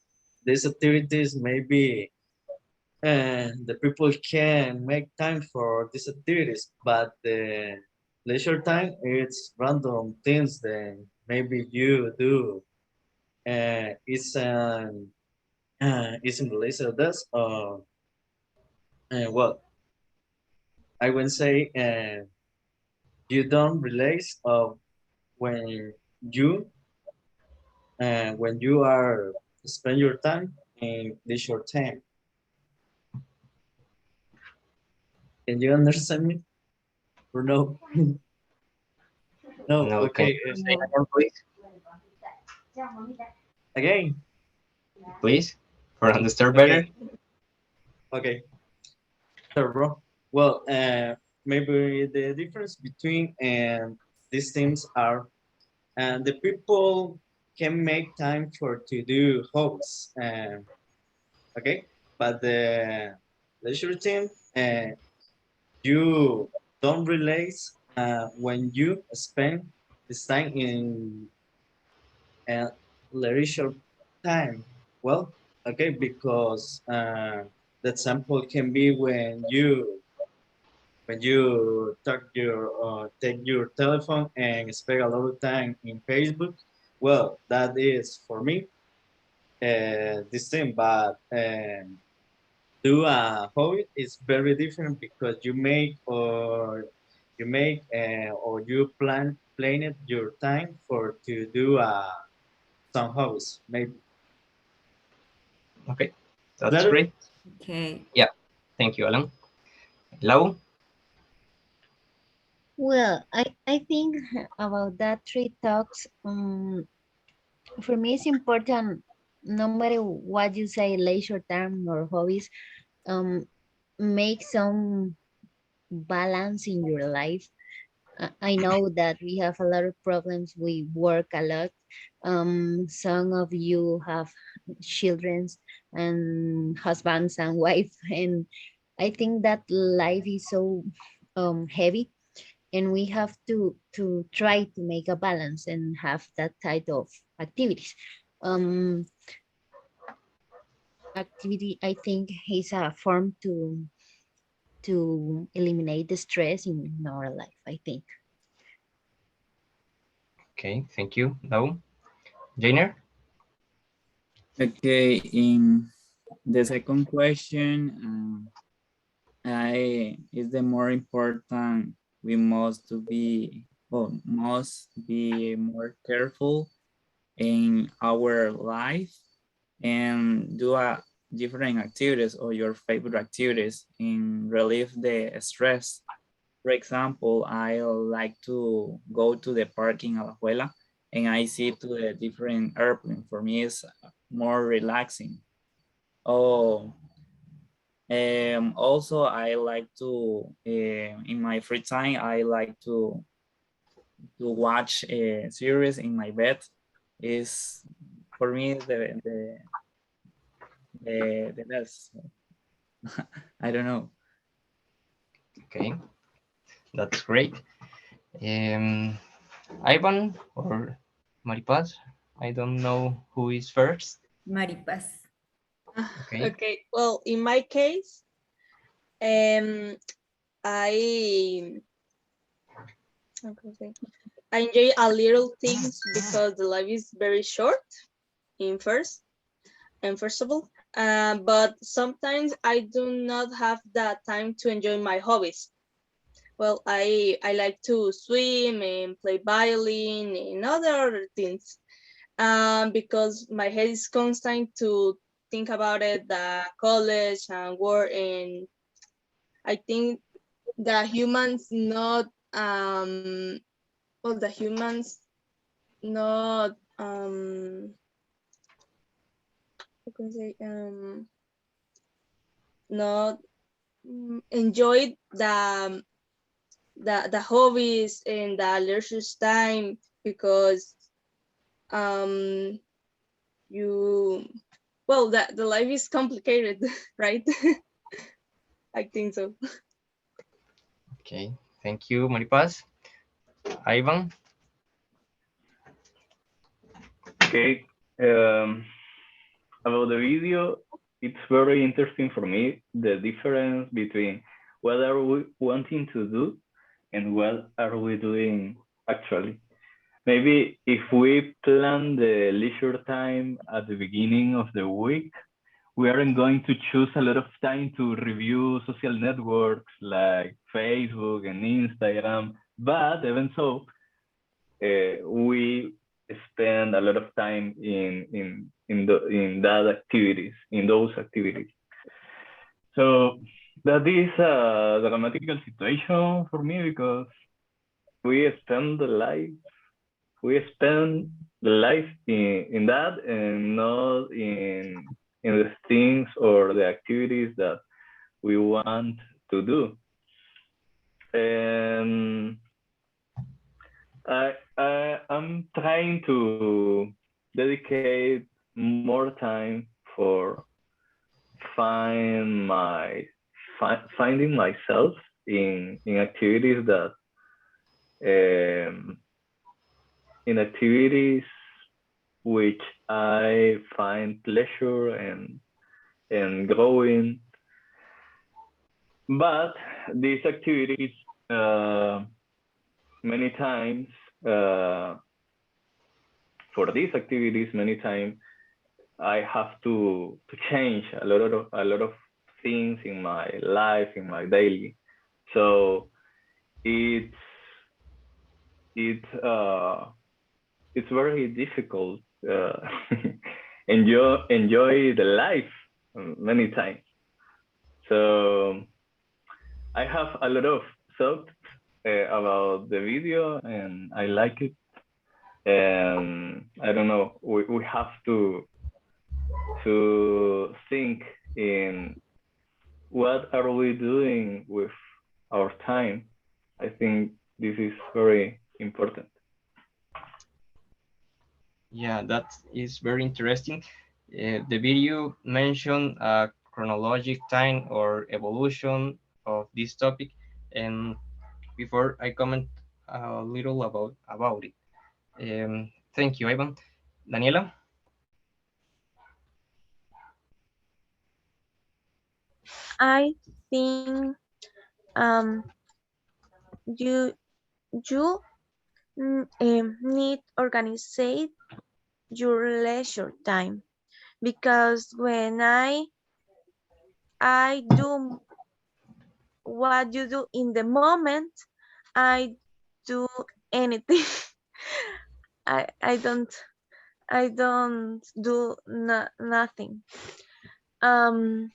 these activities maybe the people can make time for these activities, but the leisure time it's random things that maybe you do. It's in the leisure desk. Well, I would say you don't realize when you when you are spend your time in leisure time. Can you understand me or no? No. No, can Okay. you say again, please? Again. Please, for understand better. Okay. Okay. Sure, bro. Well, maybe the difference between these things are, the people can make time for to do hobbies. Okay, but the leisure time, you don't realize when you spend this time in uh, leisure time. Well, okay, because the example can be when you take your telephone and spend a lot of time in Facebook. Well, that is for me this thing, but do a hobby is very different because or you plan it your time for to do some hobbies maybe. Okay, that's Claro? great. Okay. Yeah, thank you, Alan. Lau? Well, I think about that three talks. For me, it's important. No matter what you say, leisure time or hobbies, um, make some balance in your life. I know that we have a lot of problems. We work a lot. Some of you have children and husbands and wife, and I think that life is so heavy, and we have to try to make a balance and have that type of activities. Um, Activity, I think, is a form to eliminate the stress in our life, I think. Okay, thank you, Lau. Jainer? Okay, in the second question, I is the more important. We must be more careful in our life and do a different activities or your favorite activities in relieve the stress. For example, I like to go to the park in Alajuela and I see to the different airplane. For me, it's more relaxing. Oh, also I like to in my free time I like to watch a series in my bed. Is for me the best. I don't know. Okay, that's great. Ivan or Maripaz? I don't know who is first. Maripaz. Okay. Okay, well, in my case, I how can I say? I enjoy a little things because the life is very short in first of all. But sometimes I do not have that time to enjoy my hobbies. Well, I like to swim and play violin and other things. Because my head is constant to think about it, the college and work, and I think the humans not well the humans not how can I say not enjoy the hobbies and the leisure time because you well the life is complicated, right? I think so. Okay, thank you, Maripaz. Ivan? Okay. About the video, it's very interesting for me the difference between what are we wanting to do and what are we doing actually. Maybe if we plan the leisure time at the beginning of the week, we aren't going to choose a lot of time to review social networks like Facebook and Instagram. But even so, we spend a lot of time in those activities. So that is a dramatical situation for me because we spend the life in that and not in the things or the activities that we want to do. And I'm trying to dedicate more time for finding myself in activities that um, in activities which I find pleasure and growing. But these activities many times for these activities many times I have to change a lot of things in my life in my daily. So it's it's very difficult enjoy the life many times. So I have a lot of thoughts about the video and I like it. And I don't know, we have to think in what are we doing with our time. I think this is very important. Yeah, that is very interesting. The video mentioned a chronologic time or evolution of this topic, and before I comment a little about it. Thank you, Ivan. Daniela? I think um you you need organize your leisure time because when I do what you do in the moment, I do anything. I don't do nothing. Um,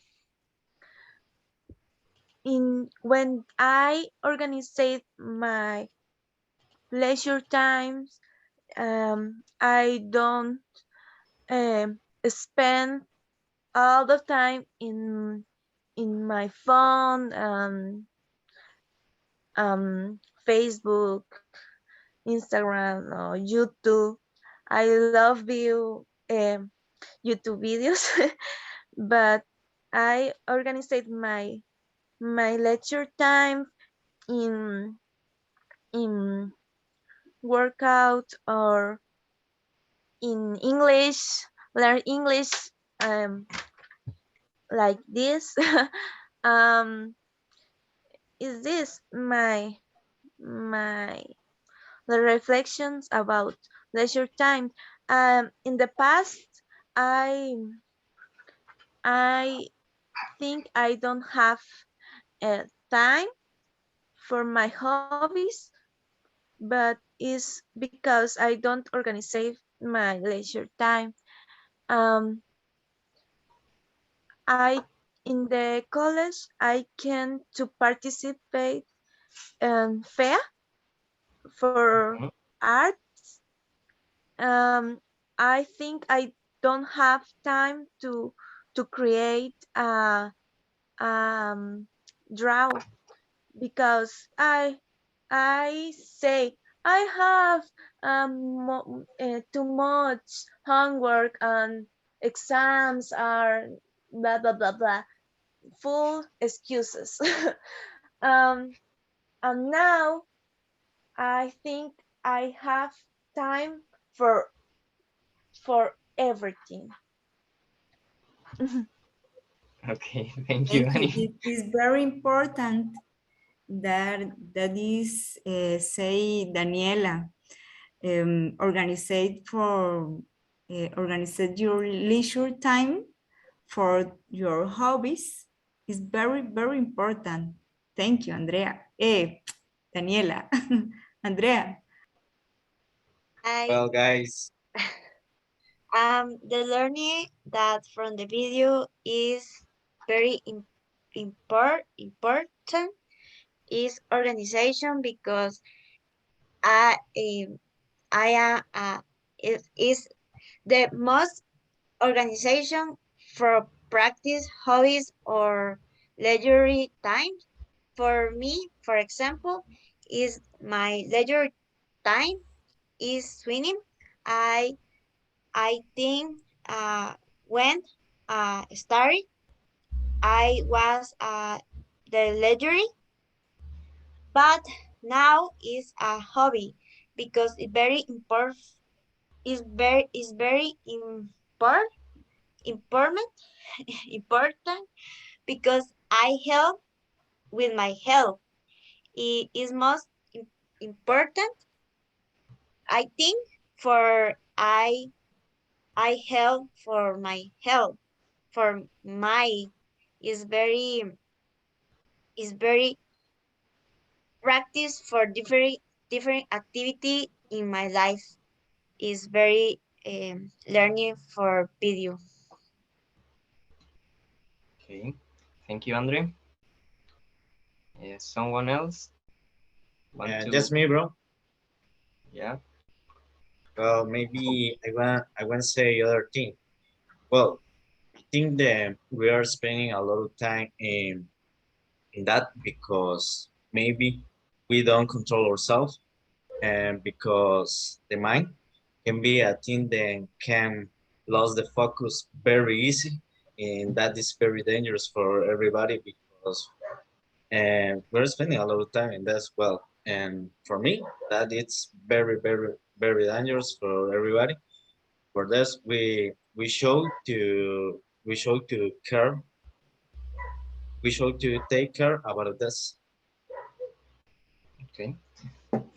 in when I organize my leisure times, I don't spend all the time in my phone, Facebook, Instagram, or YouTube. I love view YouTube videos, but I organize my lecture time in in workout or in English, learn English, um, like this. um, is this my the reflections about leisure time. In the past, I I think I don't have time for my hobbies, but it's because I don't organize my leisure time. Um, I in the college I can to participate fair for Mhm. arts. I think I don't have time to create a draw because I say I have too much homework and exams are blah blah blah blah, full excuses. um, and now I think I have time for for everything. Okay, thank you, Thank you. Annie. It is very important that is say Daniela, organize your leisure time for your hobbies is very, very important. Thank you, Andrea. Daniela. Andrea. I Well, guys, the learning that from the video is very important is organization because I I it is the most organization for practice hobbies or leisure time. For me, for example, is my leisure time is swimming. I I think when started, I was the leisure, but now is a hobby because it's very important. Is very important important because I help with my health. It is most important. I think for I help for my health for my is very practice for different activity in my life is very learning for video. Okay, thank you, Andre. Someone else want and to? just me, bro. Yeah. Well, maybe I want to say other thing. Well, I think that we are spending a lot of time in that because maybe we don't control ourselves and because the mind can be a thing that can lose the focus very easy and that is very dangerous for everybody because we're spending a lot of time in that as well and for me that it's very very very dangerous for everybody for this we show to care we should to take care about this. Okay,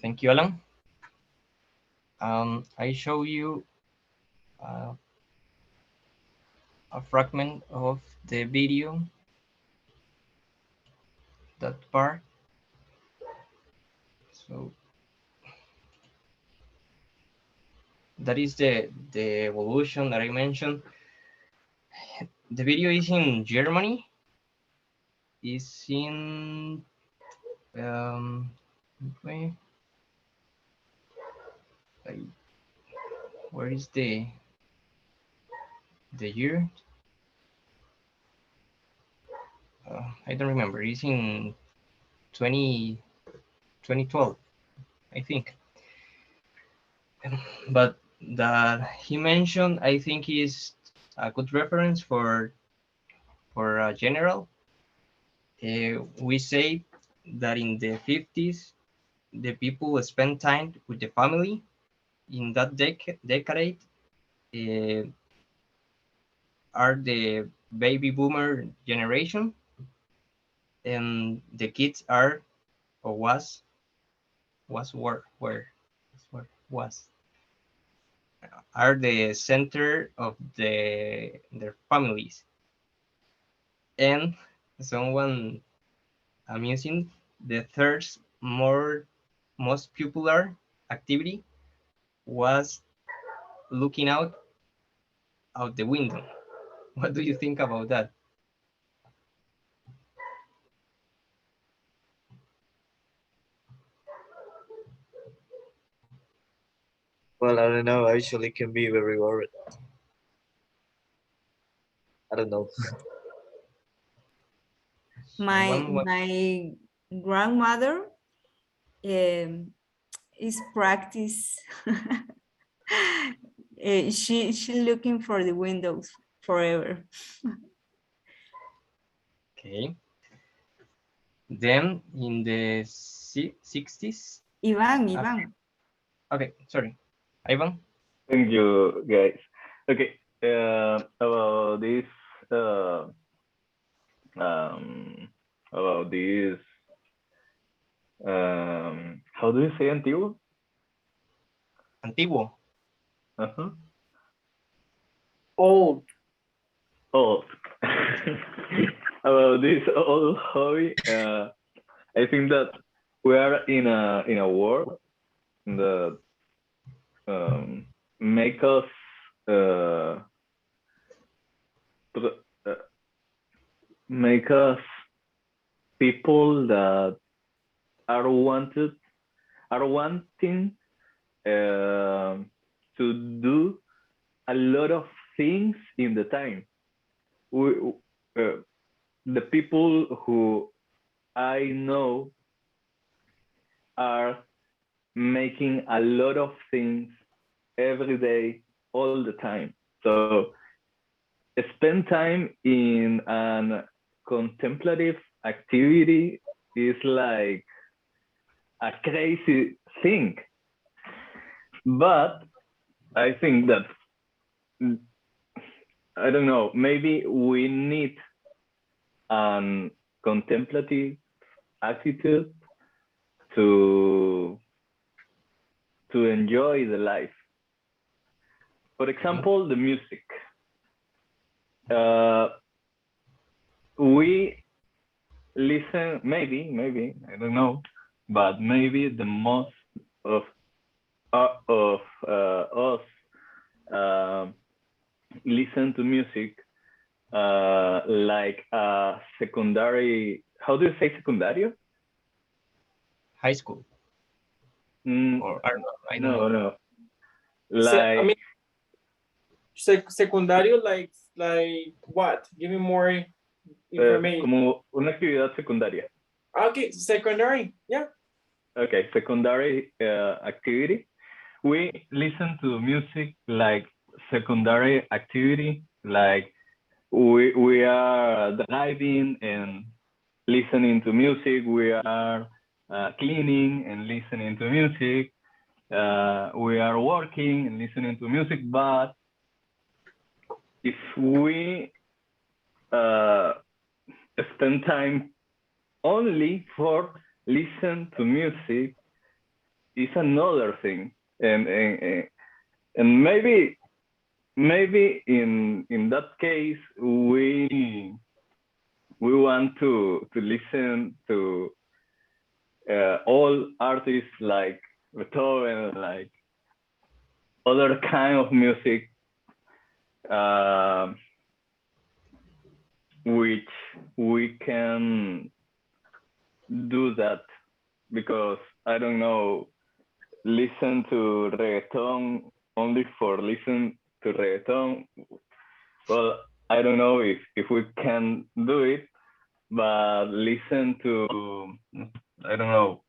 thank you, Alan. I show you uh, a fragment of the video, that part. So that is the evolution that I mentioned. The video is in Germany. Is in wait, like, where is the year? I don't remember. It's in 20, 2012, I think. But that he mentioned, I think, is a good reference for general. We say that in the 50s, the people spend time with the family. In that decade, uh, are the baby boomer generation. and the kids are or was are the center of their families. And someone amusing, the third most popular activity was looking out the window. What do you think about that? Well, I don't know. Actually, can be very worried. I don't know. My grandmother is practice. She looking for the windows forever. Okay. Then in the 60s. Ivan. Okay, sorry. Ivan? Thank you, guys. Okay, about this, um, about this, how do you say antiguo? Antiguo. Uh-huh. Old. Old. About this old hobby, I think that we are in a world that make us uh, make us people that are wanting to do a lot of things in the time. We, the people who I know are making a lot of things every day, all the time. So spend time in an contemplative activity is like a crazy thing. But I think that, I don't know, maybe we need an contemplative attitude to enjoy the life. For example, the music. We listen, maybe, I don't know, but maybe the most of us listen to music like a secondary, how do you say secundario? High school. Or I don't know. No. Like, I mean, secundario, like what? Give me more information. como una actividad secundaria. Okay, secondary, yeah. Okay, secondary activity. We listen to music like secondary activity, like we are driving and listening to music. We are cleaning and listening to music. We are working and listening to music. But if we spend time only for listen to music, is another thing. And maybe in that case we want to listen to all artists like Beethoven, like other kind of music, which we can do that, because I don't know, listen to reggaeton only for listen to reggaeton. Well, I don't know if we can do it, but listen to, I don't know,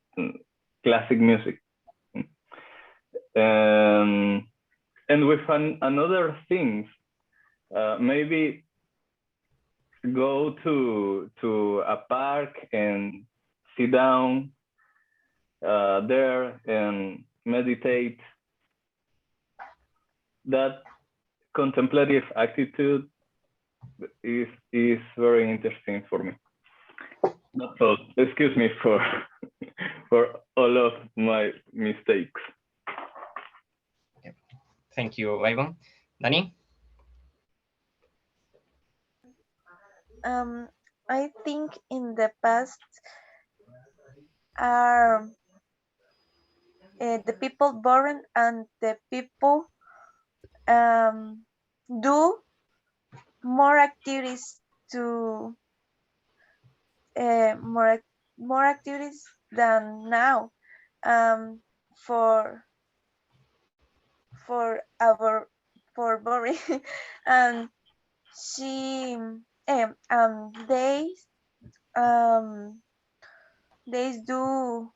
classic music. And with another things, maybe go to a park and sit down there and meditate. That contemplative attitude is very interesting for me. That's all. Excuse me for for all of my mistakes. Thank you, Ivan. Danny? I think in the past are the people born and the people do more activities to more activities than now for our for boring and she they um they do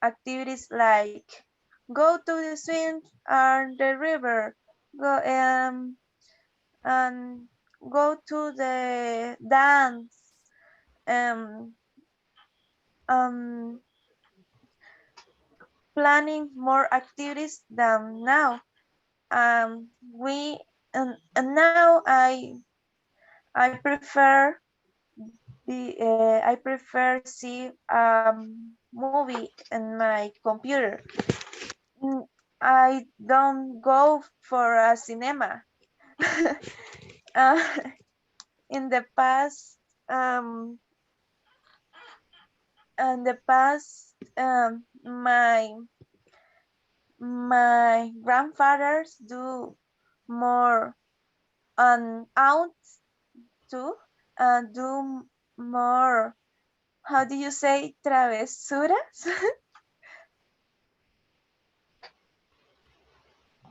activities like go to the swim on the river, go and go to the dance, um, um, planning more activities than now. We and now I prefer I prefer see movie in my computer. I don't go for a cinema. uh, in the past, in the past, my grandfathers do more aunts too, do more. How do you say travesuras?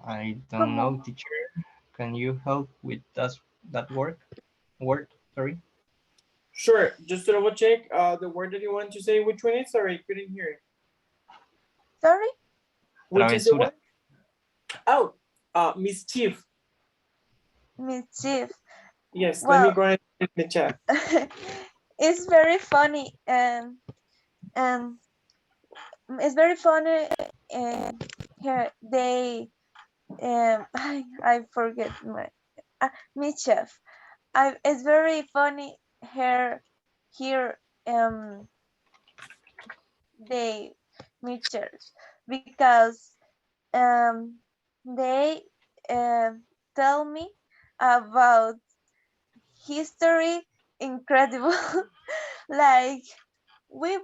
I don't know, Como teacher. Can you help with that word? Sorry. Sure, just to double check, the word that you want to say, which one is? Sorry, I couldn't hear it. sorry? Which is the Travesura. word? Oh, mischief. Mischief. Yes, let me Well, go ahead and check the chat. it's very funny and it's very funny and here they I forget my mischief. It's very funny here they mischief because um they tell me about history incredible like we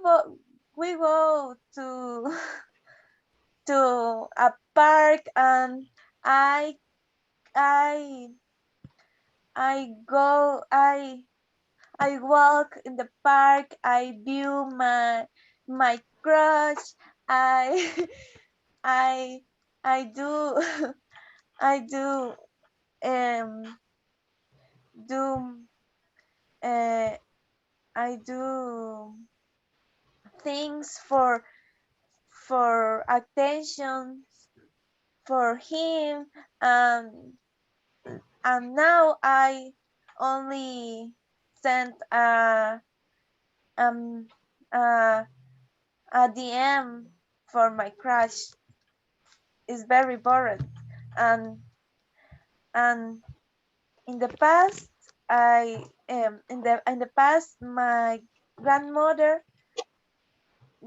go to to a park and I I I go I walk in the park. I view my crush. I I I do I um do uh, I do things for attention for him and now I only sent um uh, a DM for my crush. Is very boring and in the past in the past my grandmother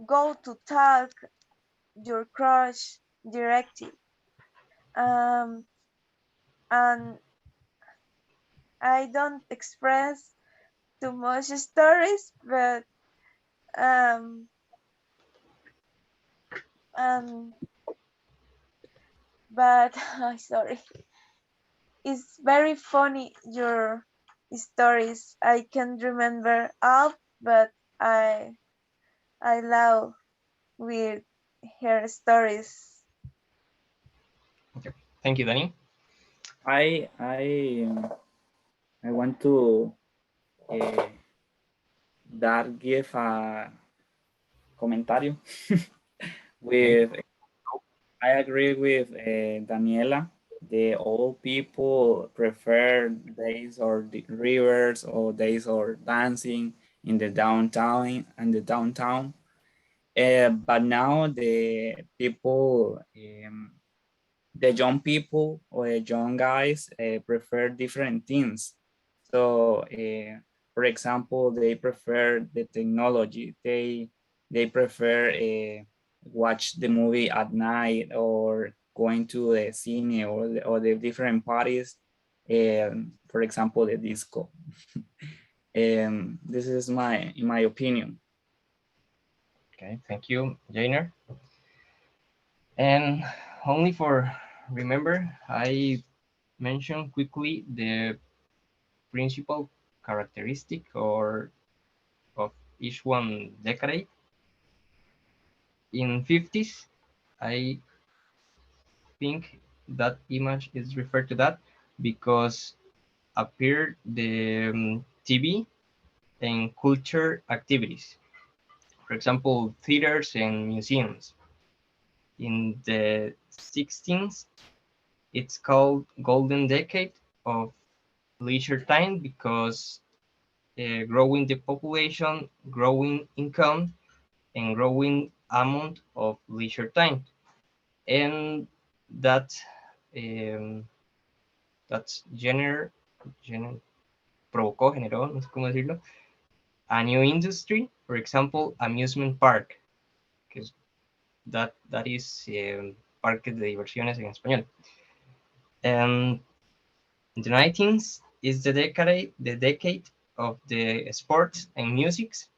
go to talk your crush directly um and I don't express too much stories but um um but sorry it's very funny your stories I can remember all but i I love with her stories. Okay. Thank you, Danny. I I I want to give a comentario with I agree with Daniela. The old people prefer days or the rivers or days or dancing in the downtown and the downtown. But now the people, the young people or the young guys prefer different things. So for example, they prefer the technology. They prefer watch the movie at night or going to the cine or the different parties. For example, the disco. This is in my opinion. Okay, thank you, Jainer. And only for remember, I mentioned quickly the principal characteristic or of each one decade. In 50s, I think that image is referred to that because appeared the TV and culture activities. For example, theaters and museums. In the 16th, it's called Golden Decade of Leisure Time because growing the population, growing income, and growing amount of leisure time. And that that's generó, no sé cómo decirlo, a new industry, for example, amusement park, because that is parques de diversiones en español. And the 19th is the decade of the sports and musics.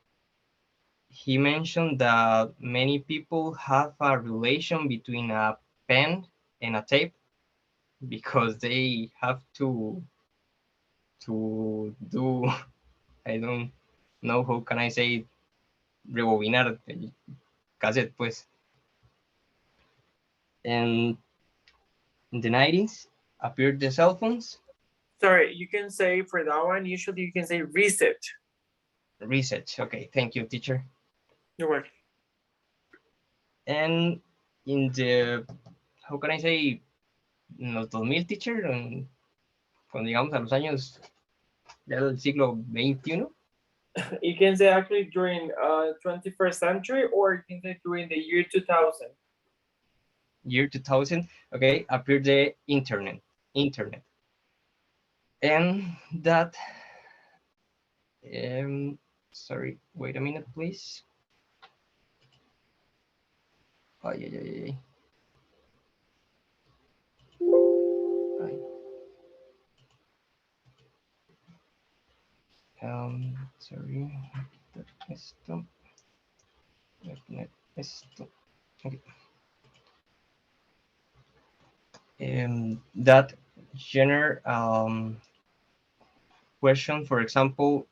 He mentioned that many people have a relation between a pen and a tape because they have to do I don't know how can I say rebobinar el cassette pues. And in the 90s appeared the cell phones. Sorry, you can say for that one, usually you can say reset. Reset. Okay, thank you, teacher. You're welcome. And in the, how can I say, en los 2000, teacher, cuando llegamos a los años ya del siglo XXI. You can say actually during 21st century, or you can say during the year 2000. Year 2000, okay, appeared the internet. And that, sorry, wait a minute, please. Ay, ay, ay, ay. Sorry. Esto. Okay. That general question, for example,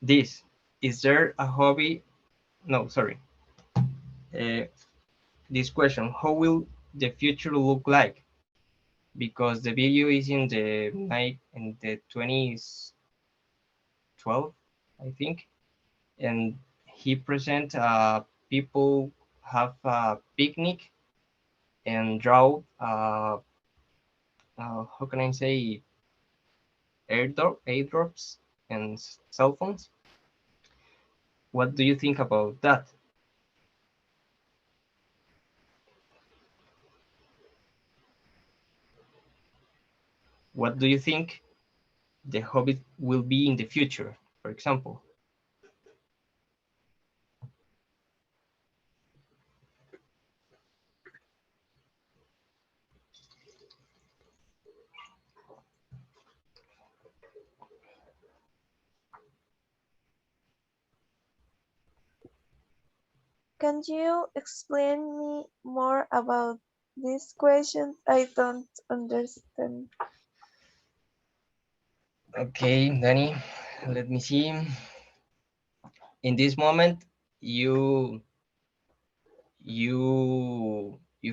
this, is there a hobby? No, sorry. This question, how will the future look like? Because the video is in the 2012, I think, and he present people have a picnic and draw how can I say airdrops and cell phones. What do you think about that? What do you think the hobby will be in the future, for example? Can you explain me more about this question? I don't understand. Okay, Danny, let me see. In this moment, you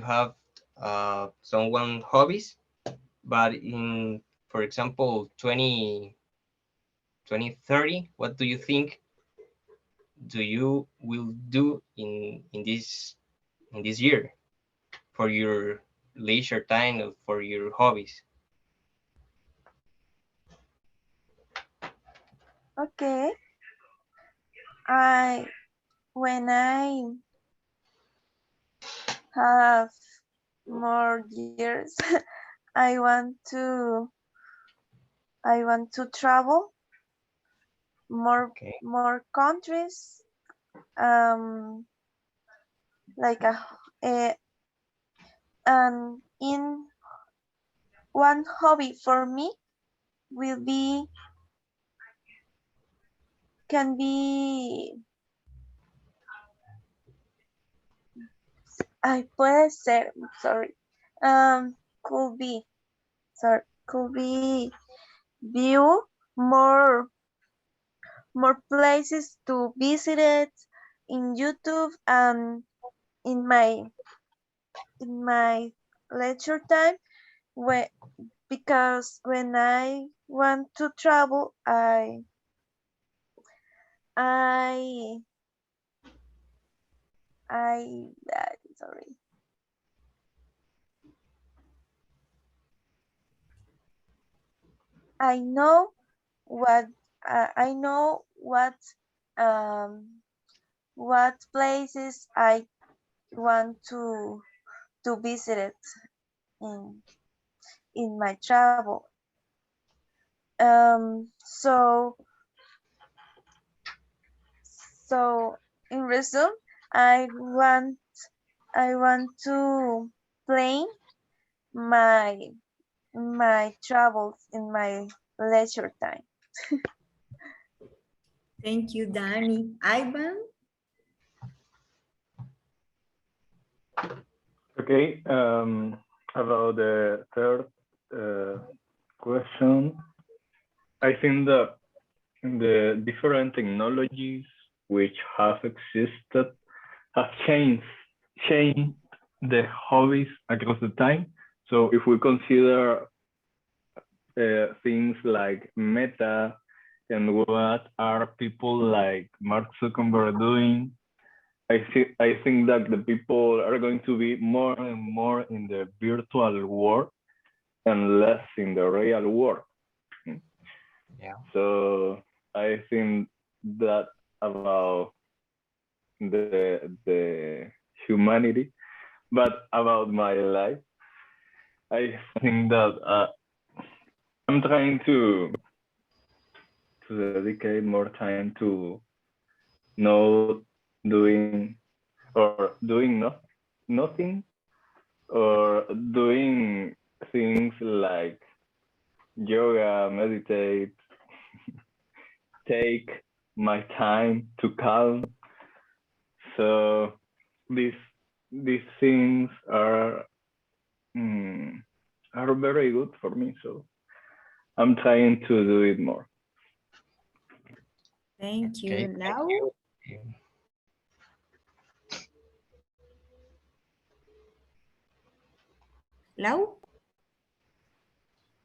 have someone hobbies, but in, for example, 2030, what do you think do you will do in this year for your leisure time or for your hobbies? Okay. When I have more years, I want I want to travel Okay. more countries. Like and in one hobby for me will be can be puede ser, sorry, could be, sorry, could be view more places to visit it in YouTube and in my leisure time when because when I want to travel I sorry. I know what I know um what places I want to visit it in my travel. So in resume, I want to plan my travels in my leisure time. Thank you, Danny. Ivan? Okay, about the third question, I think that the different technologies which have existed have changed the hobbies across the time. So if we consider things like Meta and what are people like Mark Zuckerberg doing, I think that the people are going to be more and more in the virtual world and less in the real world. Yeah. So I think that about the humanity, but about my life, I think that I'm trying to dedicate more time to not doing or doing nothing or doing things like yoga, meditate, take my time to calm. So these things are very good for me. So I'm trying to do it more. Thank you. Okay. Now? Lau?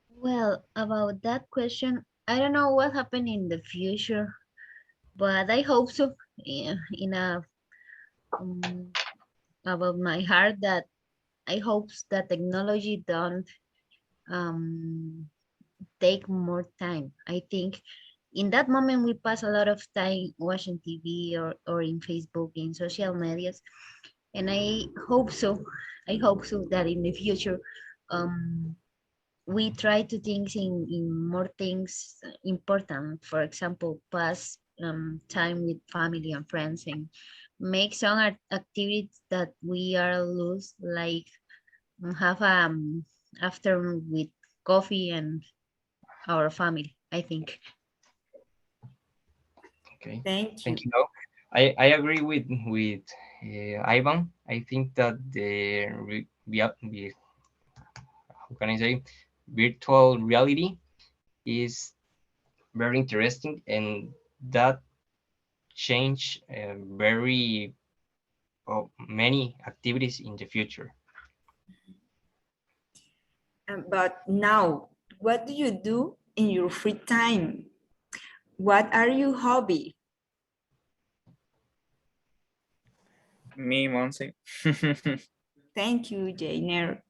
Well, about that question, I don't know what happened in the future, but I hope so. In a about my heart that I hope that technology don't take more time. I think in that moment we pass a lot of time watching TV or in Facebook, in social medias, and I hope so. I hope so that in the future we try to think in more things important. For example, pass time with family and friends and make some activities that we are lose, like have afternoon with coffee and our family, I think. Okay. Thank you. Thank you. No, I agree with Ivan. I think that how can I say, virtual reality is very interesting, and that change very many activities in the future. But now, what do you do in your free time? What are your hobby? Me, Monse. Thank you, Jainer.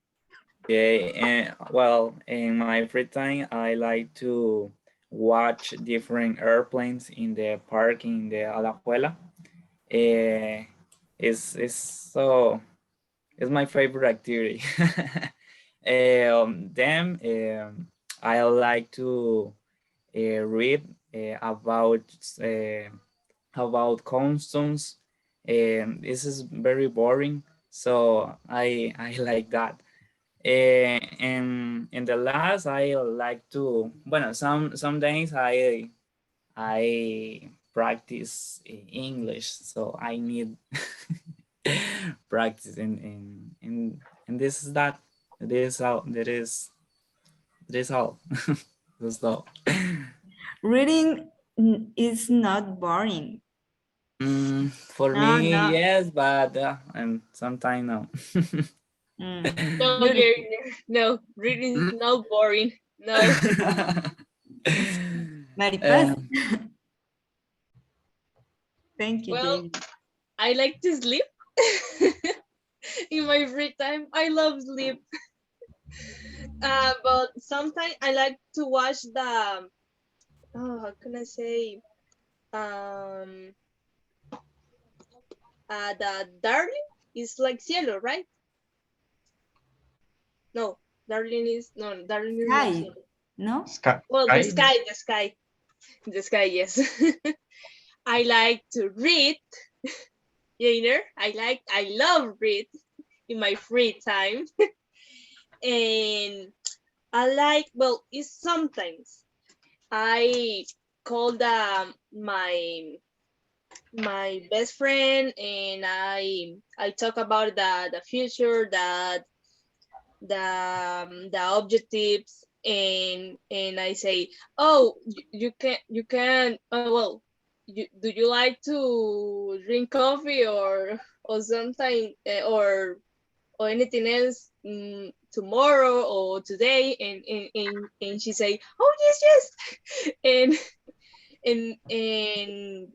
Okay, and well, in my free time, I like to watch different airplanes in the park in the Alajuela. It's so it's my favorite activity. Then I like to read about constants, and this is very boring. So I like that. And in the last, I like to. Bueno, some days I practice English, so I need practice and this is that. This is all. That is all. That's all. Reading is not boring. For No, me, no. yes, but and sometimes no. No, Beautiful. no, reading is not boring. No. Maripaz. Um, Thank you, Well, Jamie. I like to sleep in my free time. I love sleep. But sometimes I like to watch the, oh, how can I say, um, the Darling is like cielo, right? No, Darling is no, Darling is not Sky, cielo. no? Well, Sky. the sky, yes. I like to read, I love read in my free time, and I like, well, it's sometimes I call my best friend, and I talk about the future, the objectives, and I say, oh, you can well, do you like to drink coffee or sometime or anything else, tomorrow or today, and she say, oh, yes, and and and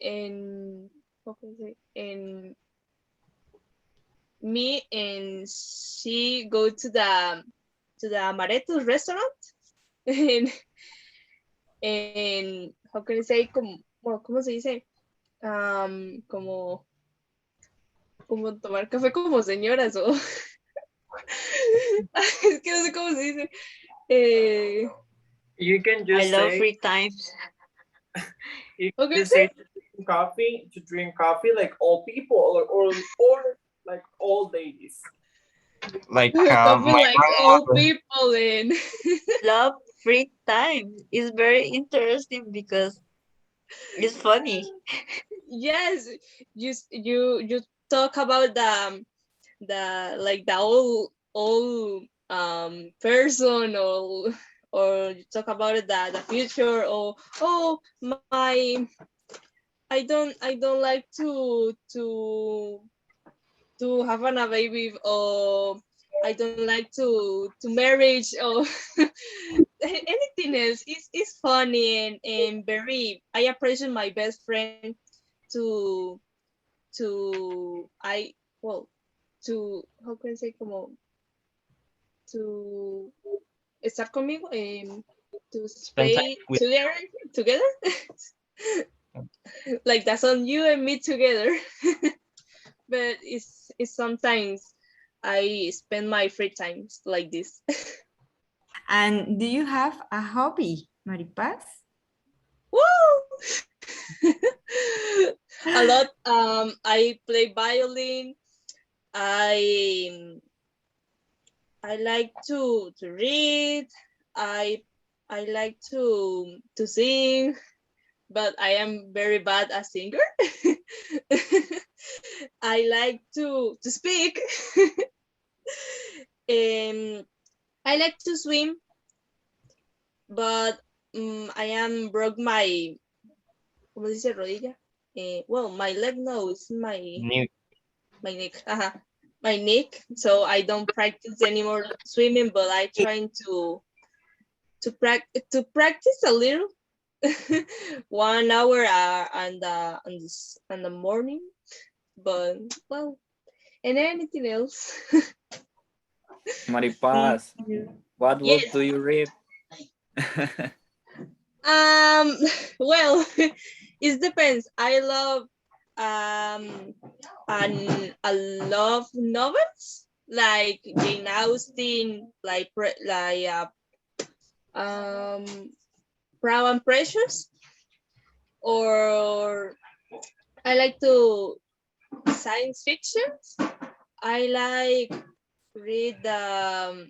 and what can I say? And me and she go to the Amaretto restaurant, and how can I say, como, bueno, ¿cómo se dice? Como tomar café como señoras, o es que no sé cómo se dice. You can I just love say, free times. you can Okay, just say to drink coffee like all people, or like all ladies. Like coffee my like all grandmother. people, and Love free time. It's very interesting because it's funny. yes, you talk about the like the old person, or you talk about the future, or oh, my I don't like to have a baby, or I don't like to marriage, or anything else. It's funny, and very, I appreciate my best friend to I well to, how can I say, como to estar conmigo, to Spend time stay with together like that's on you and me together. But it's sometimes I spend my free times like this. And do you have a hobby, Maripaz? Woo! A lot. I play violin. I I like to read. I I like to sing, but I am very bad at singer. I like to speak. And I like to swim, but I am broke my, ¿cómo se dice rodilla? Well, my leg, no, it's new. my neck. My neck. So I don't practice anymore swimming, but I trying to practice a little. 1 hour on the morning, but well, and anything else. Maripaz, what book Yes. do you read? Well, it depends. I love I love novels like Jane Austen, like um Proud and Precious, or I like to science fiction. I like read the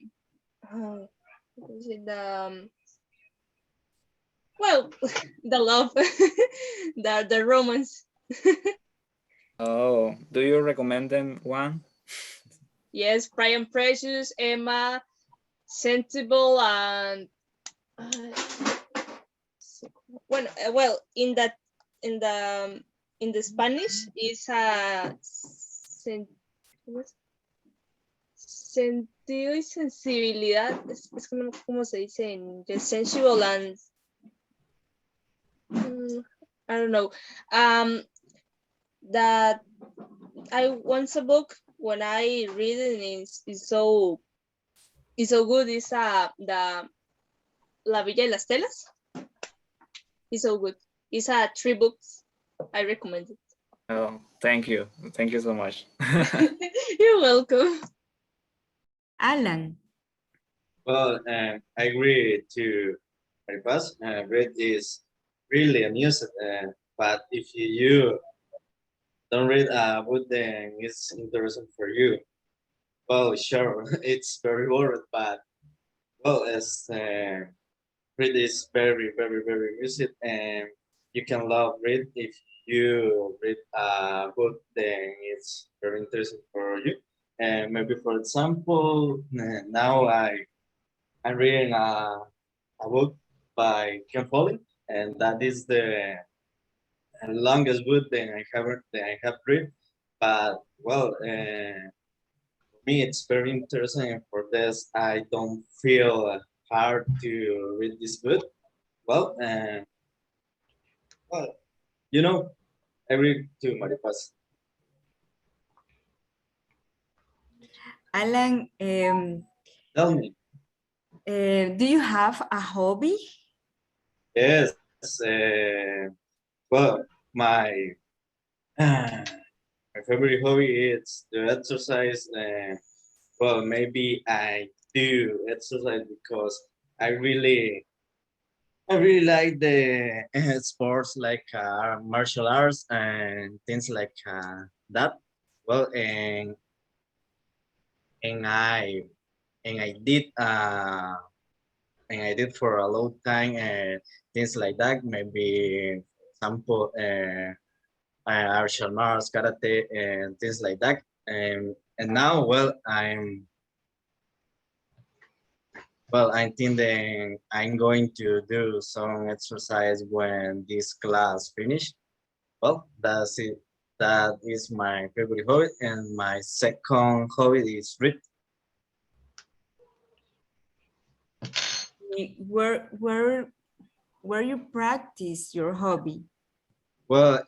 well, the love, the romance. Oh, do you recommend them one? Yes, Pride and Precious, Emma, Sensible, and well, in the Spanish is a sentido y sensibilidad. Es que no, ¿cómo se dice en inglés? Sensible and I don't know. That I once a book when I read it is so good. It's the La Villa y las Telas. It's so good. It's 3 books. I recommend it. Oh, thank you. Thank you so much. You're welcome. Alan. Well, I agree to Maripaz. Read is really amusing, but if you don't read a book, then it's interesting for you. Well, sure, it's very worried, but well, as read is very, very, very amusing, and you can love read if you read a book, then it's very interesting for you. And maybe, for example, now I'm reading a book by Ken Follett, and that is the longest book that I have read. But well, for me it's very interesting. And for this, I don't feel hard to read this book. Well, well, you know, I read to Maripas. Alan, Tell me. do you have a hobby? Yes. Well, my favorite hobby is to exercise. Well, maybe I do exercise because I really like the sports like martial arts and things like that. Well, and I and I did for a long time things like that. Maybe example martial arts, karate, and things like that. And now, well, I'm thinking I'm going to do some exercise when this class finish. Well, that's it. That is my favorite hobby, and my second hobby is read. Where you practice your hobby? Well,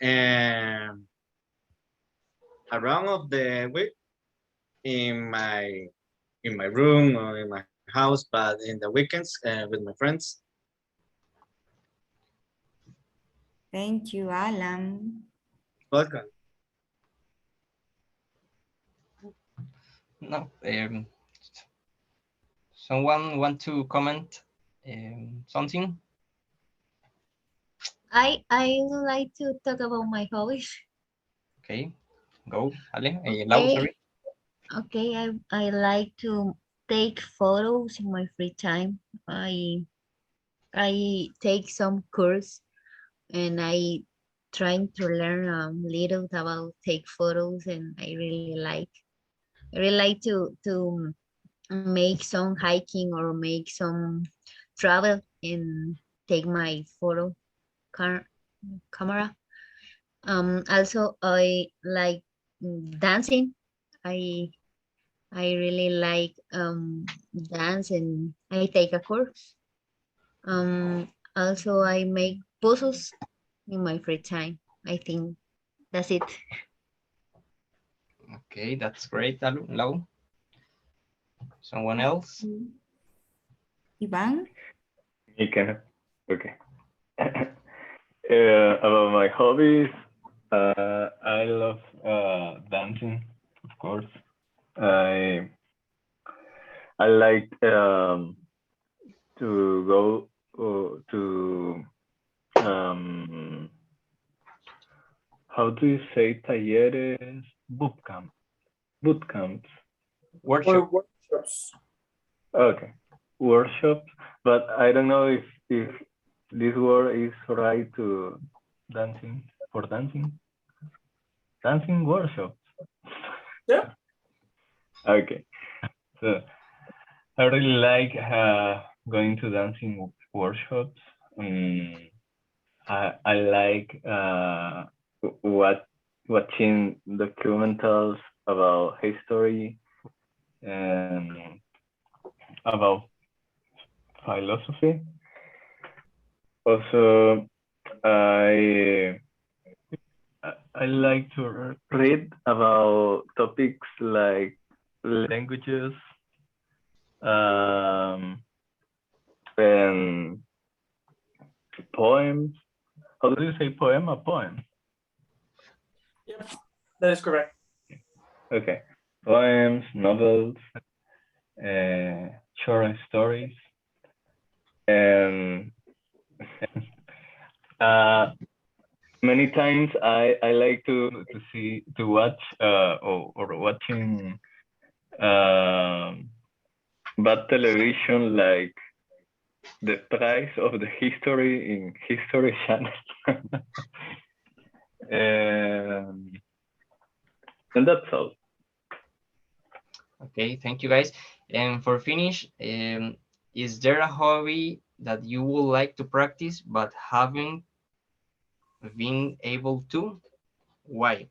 around of the week in my room or in my house, but in the weekends with my friends. Thank you, Alan. Welcome. No, someone want to comment something? I would like to talk about my hobbies. Okay, go, Ale. Lau, Okay. sorry. Okay, I like to take photos in my free time. I take some course and I trying to learn little about take photos, and I really like to make some hiking or make some travel and take my photo camera. Also I like dancing. I I really like dance, and I take a course. Also I make puzzles in my free time. I think that's it. Okay, that's great, Lau. Someone else? Ivan? You can. Okay. About my hobbies, I love dancing, of course. I like to go to how do you say talleres? Boot camp. Boot camps. Workshop. Or workshops. Okay. Workshops, but I don't know if this word is right to dancing for dancing. Dancing workshops. Yeah. Okay. So I really like going to dancing workshops. I like watching documentals about history and about philosophy. Also, I I like to read about topics like languages and poems. How do you say poem? A poem. Yep, that is correct. Okay. Poems, novels, short stories, and many times I like to watch or watching bad television like the price of the history in History Channel. And that's all. Okay, thank you guys. And for finish, is there a hobby that you would like to practice but haven't been able to? Why?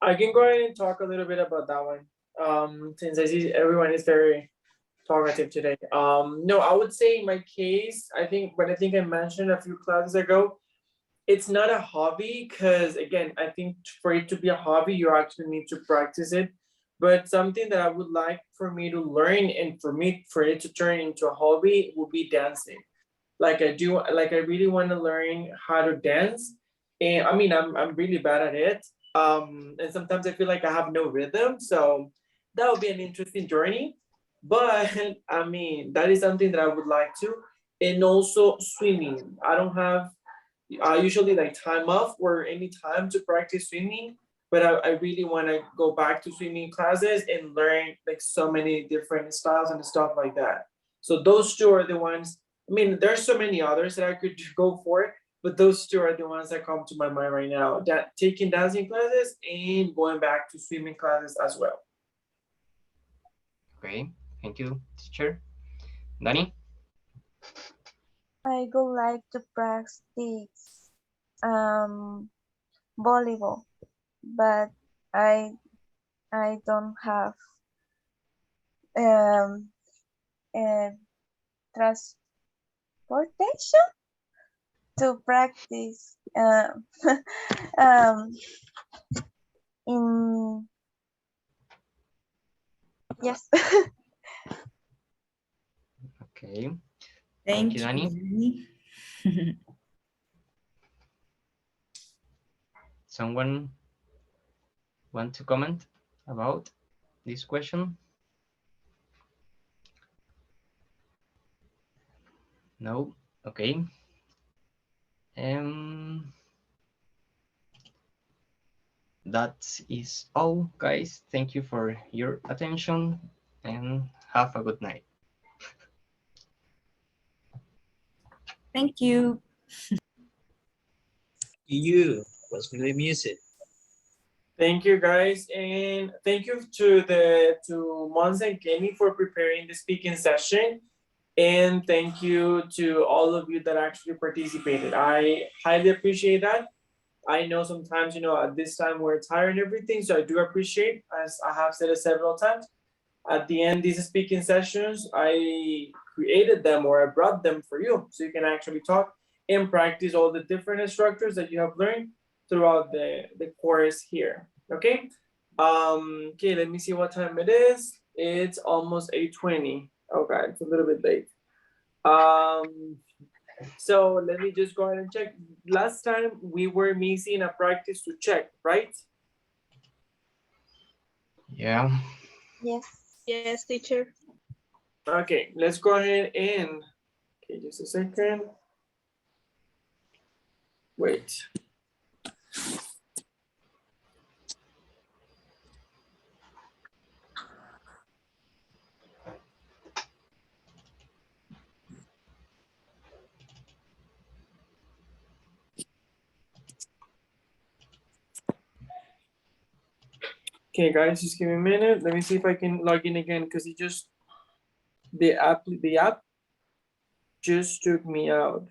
I can go ahead and talk a little bit about that one. Since I see everyone is very talkative today. No, I would say in my case, I think I mentioned a few classes ago, it's not a hobby because again, I think for it to be a hobby, you actually need to practice it. But something that I would like for me to learn and for it to turn into a hobby would be dancing. I really want to learn how to dance. And I mean I'm really bad at it. And sometimes I feel like I have no rhythm. So that would be an interesting journey. But I mean that is something that I would like to. And also swimming. I don't have usually like time off or any time to practice swimming, but I really want to go back to swimming classes and learn like so many different styles and stuff like that. So those two are the ones. I mean, there's so many others that I could go for, but those two are the ones that come to my mind right now. That taking dancing classes and going back to swimming classes as well. Okay, thank you, teacher. Danny? I would like to practice volleyball, but I I don't have uh, transportation to practice um, in yes. Okay. Thank you, you, Danny. Danny. Someone want to comment about this question? No? Okay. That is all, guys. Thank you for your attention and have a good night. Thank you. You was really music. Thank you guys, and thank you to Mons and Kenny for preparing the speaking session. And thank you to all of you that actually participated. I highly appreciate that. I know sometimes, at this time we're tired and everything, so I do appreciate, as I have said it several times, at the end, these speaking sessions, I created them or I brought them for you so you can actually talk and practice all the different structures that you have learned throughout the course here. Okay. Okay, let me see what time it is. It's almost 8:20. Okay, it's a little bit late. So let me just go ahead and check. Last time we were missing a practice to check, right? Yeah. Yes. Yes, teacher. Okay, let's go ahead and, okay, just a second. Wait. Okay, guys, just give me a minute. Let me see if I can log in again because the app just took me out.